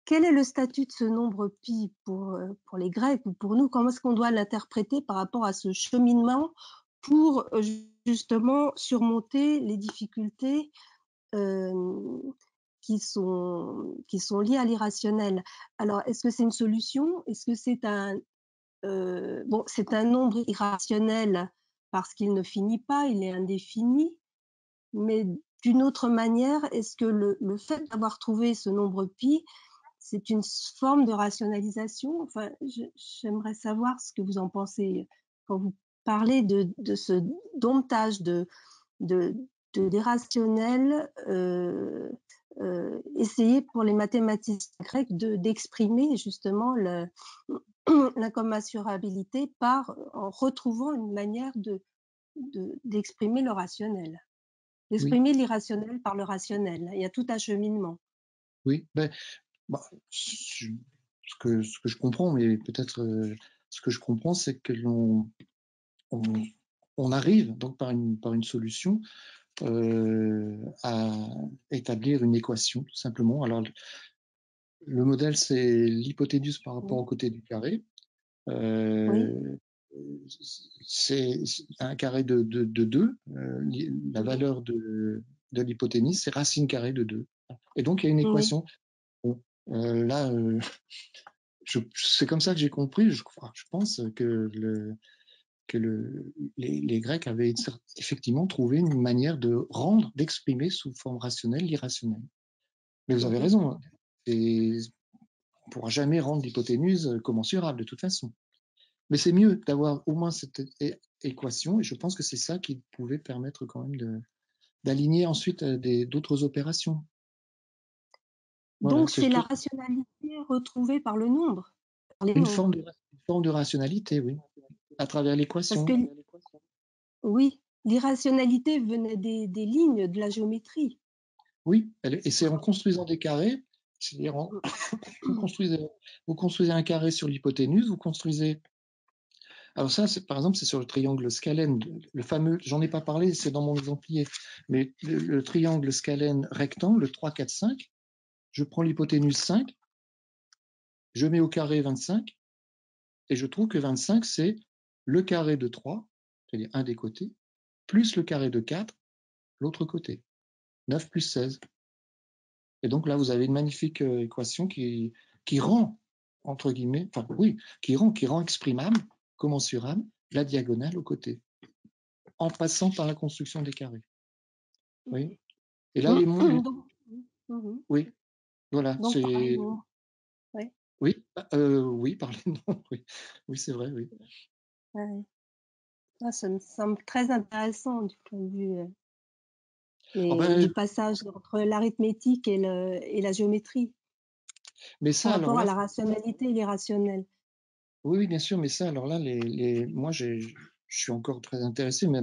Quel est le statut de ce nombre pi pour les Grecs ou pour nous? Comment est-ce qu'on doit l'interpréter par rapport à ce cheminement pour justement surmonter les difficultés qui sont liées à l'irrationnel? Alors, est-ce que c'est une solution? Est-ce que c'est c'est un nombre irrationnel parce qu'il ne finit pas, il est indéfini, mais d'une autre manière, est-ce que le fait d'avoir trouvé ce nombre pi, c'est une forme de rationalisation? Enfin, j'aimerais savoir ce que vous en pensez quand vous parlez de ce domptage de l'irrationnel, essayer pour les mathématiciens grecs d'exprimer justement l'incommensurabilité en retrouvant une manière d'exprimer le rationnel, d'exprimer l'irrationnel par le rationnel. Il y a tout un cheminement. Oui, ce que je comprends, mais peut-être ce que je comprends, c'est que on arrive donc par une solution à établir une équation, tout simplement. Alors, le modèle, c'est l'hypoténuse par rapport au côté du carré. C'est un carré de 2. La valeur de l'hypoténuse, c'est racine carrée de 2. Et donc, il y a une équation. Bon, là, c'est comme ça que j'ai compris. Je pense que les Grecs avaient effectivement trouvé une manière d'exprimer sous forme rationnelle l'irrationnel. Mais vous avez raison. On ne pourra jamais rendre l'hypoténuse commensurable de toute façon. Mais c'est mieux d'avoir au moins cette équation, et je pense que c'est ça qui pouvait permettre quand même d'aligner ensuite d'autres opérations. Voilà, donc c'est la rationalité retrouvée par le nombre. Une forme de rationalité, oui, à travers l'équation. Oui, l'irrationalité venait des lignes de la géométrie. Oui, et c'est en construisant des carrés, c'est-à-dire vous construisez un carré sur l'hypoténuse, vous construisez. Alors ça, par exemple, c'est sur le triangle scalène, le fameux, j'en ai pas parlé, c'est dans mon exemplier, mais le triangle scalène rectangle, 3, 4, 5, je prends l'hypoténuse 5, je mets au carré 25, et je trouve que 25, c'est le carré de 3, c'est-à-dire un des côtés, plus le carré de 4, l'autre côté. 9 plus 16. Et donc là, vous avez une magnifique équation qui rend, entre guillemets, enfin oui, qui rend exprimable, commensurable, la diagonale aux côtés, en passant par la construction des carrés. Oui. Et là, les mondes. Oui, voilà. Donc, oui. Oui, par les nombres. Oui, c'est vrai, oui. Ça me semble très intéressant du point de vue du passage entre l'arithmétique et la géométrie. Mais ça, par rapport à la rationalité et l'irrationnel. Oui, bien sûr, mais ça, alors là, moi, je suis encore très intéressé, mais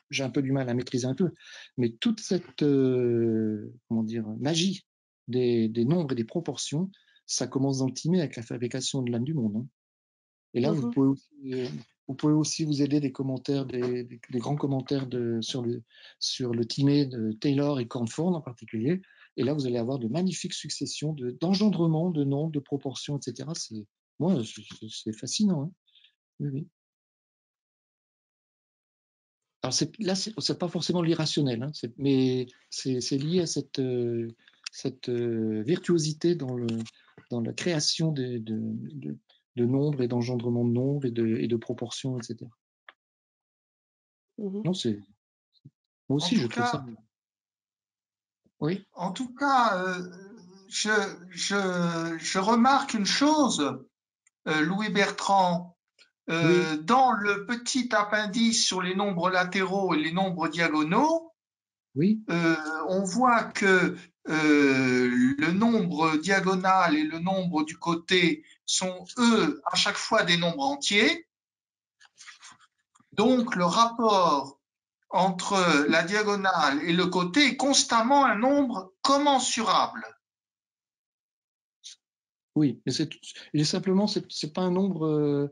j'ai un peu du mal à maîtriser un peu. Mais toute cette magie des nombres et des proportions, ça commence dans le timé avec la fabrication de l'âme du monde. Hein. Et là, vous pouvez aussi vous aider des commentaires, des grands commentaires sur le timé de Taylor et Cornford en particulier. Et là, vous allez avoir de magnifiques successions d'engendrements, de nombres, de proportions, etc. Moi, c'est fascinant. Hein. Oui, oui. Alors là, c'est pas forcément l'irrationnel, hein, mais c'est lié à cette virtuosité dans la création de nombres et d'engendrement de nombres et de proportions, etc. Non, moi aussi, je trouve ça. Oui. En tout cas, je remarque une chose, Louis Bertrand. Dans le petit appendice sur les nombres latéraux et les nombres diagonaux, on voit que le nombre diagonal et le nombre du côté sont, eux, à chaque fois des nombres entiers. Donc, le rapport entre la diagonale et le côté est constamment un nombre commensurable. Oui, mais simplement, c'est pas un nombre,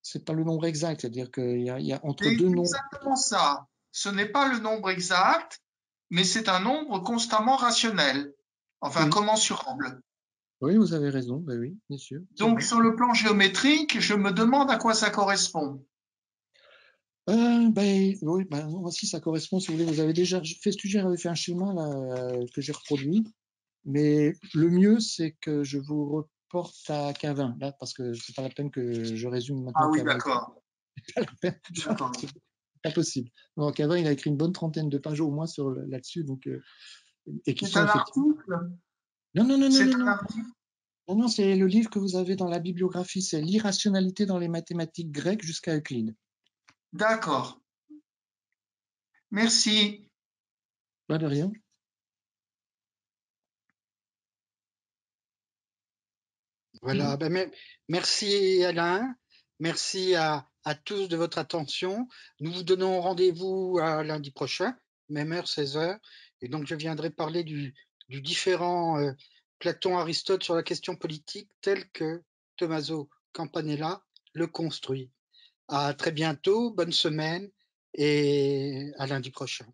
c'est pas le nombre exact, c'est-à-dire qu'il y a entre deux nombres. C'est exactement ça. Ce n'est pas le nombre exact, mais c'est un nombre constamment rationnel, enfin commensurable. Oui, vous avez raison, ben oui, bien sûr. Donc, sur le plan géométrique, je me demande à quoi ça correspond. Oui, si ça correspond, si vous voulez, vous avez déjà Festuger avait fait un schéma là, que j'ai reproduit, mais le mieux c'est que je vous reporte à Cavin là, parce que c'est pas la peine que je résume maintenant. Ah oui, d'accord. pas possible. Donc avant, il a écrit une bonne trentaine de pages au moins là-dessus, donc et qui C'est sont un effectivement. article. Non, c'est le livre que vous avez dans la bibliographie, c'est l'irrationalité dans les mathématiques grecques jusqu'à Euclide. D'accord. Merci. Pas de rien. Voilà, merci Alain, merci à tous de votre attention. Nous vous donnons rendez-vous à lundi prochain, même heure, 16h. Et donc je viendrai parler du différent Platon-Aristote sur la question politique tel que Tommaso Campanella le construit. À très bientôt, bonne semaine et à lundi prochain.